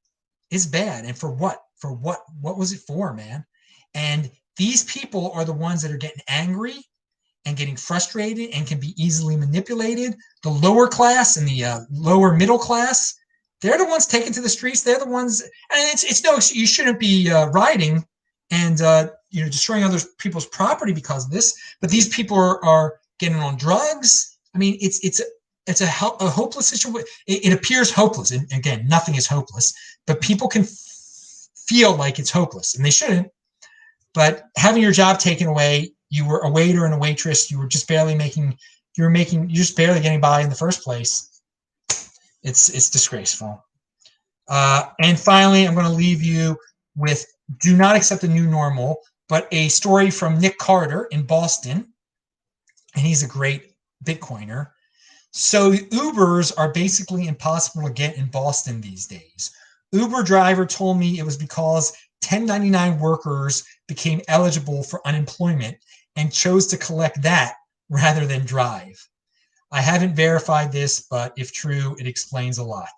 Speaker 1: It's bad. And for what? For what? What was it for, man? And these people are the ones that are getting angry and getting frustrated and can be easily manipulated. The lower class and the lower middle class, they're the ones taken to the streets. They're the ones, and it's no, you shouldn't be rioting and destroying other people's property because of this. But these people are getting on drugs. I mean, it's a hopeless situation. It appears hopeless, and again, nothing is hopeless. But people can feel like it's hopeless, and they shouldn't. But having your job taken away, you were a waiter and a waitress. You were just barely you're just barely getting by in the first place. It's disgraceful. And finally, I'm going to leave you with do not accept the new normal, but a story from Nick Carter in Boston. And he's a great Bitcoiner. So Ubers are basically impossible to get in Boston these days. Uber driver told me it was because 1099 workers became eligible for unemployment and chose to collect that rather than drive. I haven't verified this, but if true, it explains a lot.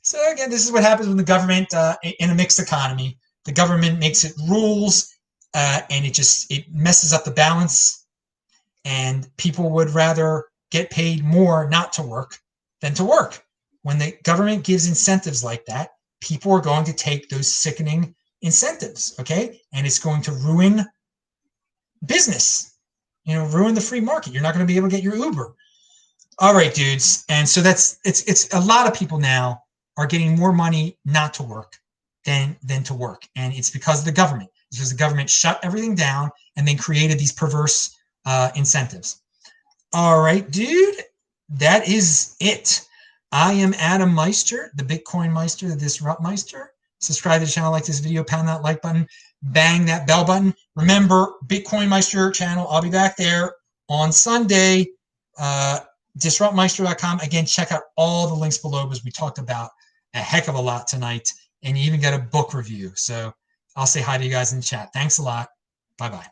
Speaker 1: So again, this is what happens when the government, in a mixed economy, the government makes it rules and it messes up the balance, and people would rather get paid more not to work than to work. When the government gives incentives like that, people are going to take those sickening incentives, okay? And it's going to ruin business, ruin the free market. You're not going to be able to get your Uber. All right, dudes. And so it's a lot of people now are getting more money not to work than to work. And it's because of the government. It's because the government shut everything down and then created these perverse incentives. All right, dude, that is it. I am Adam Meister, the Bitcoin Meister, the Disrupt Meister. Subscribe to the channel, like this video, pound that like button, bang that bell button. Remember, Bitcoin Meister channel, I'll be back there on Sunday. DisruptMeister.com. Again, check out all the links below because we talked about a heck of a lot tonight, and you even got a book review. So I'll say hi to you guys in the chat. Thanks a lot. Bye-bye.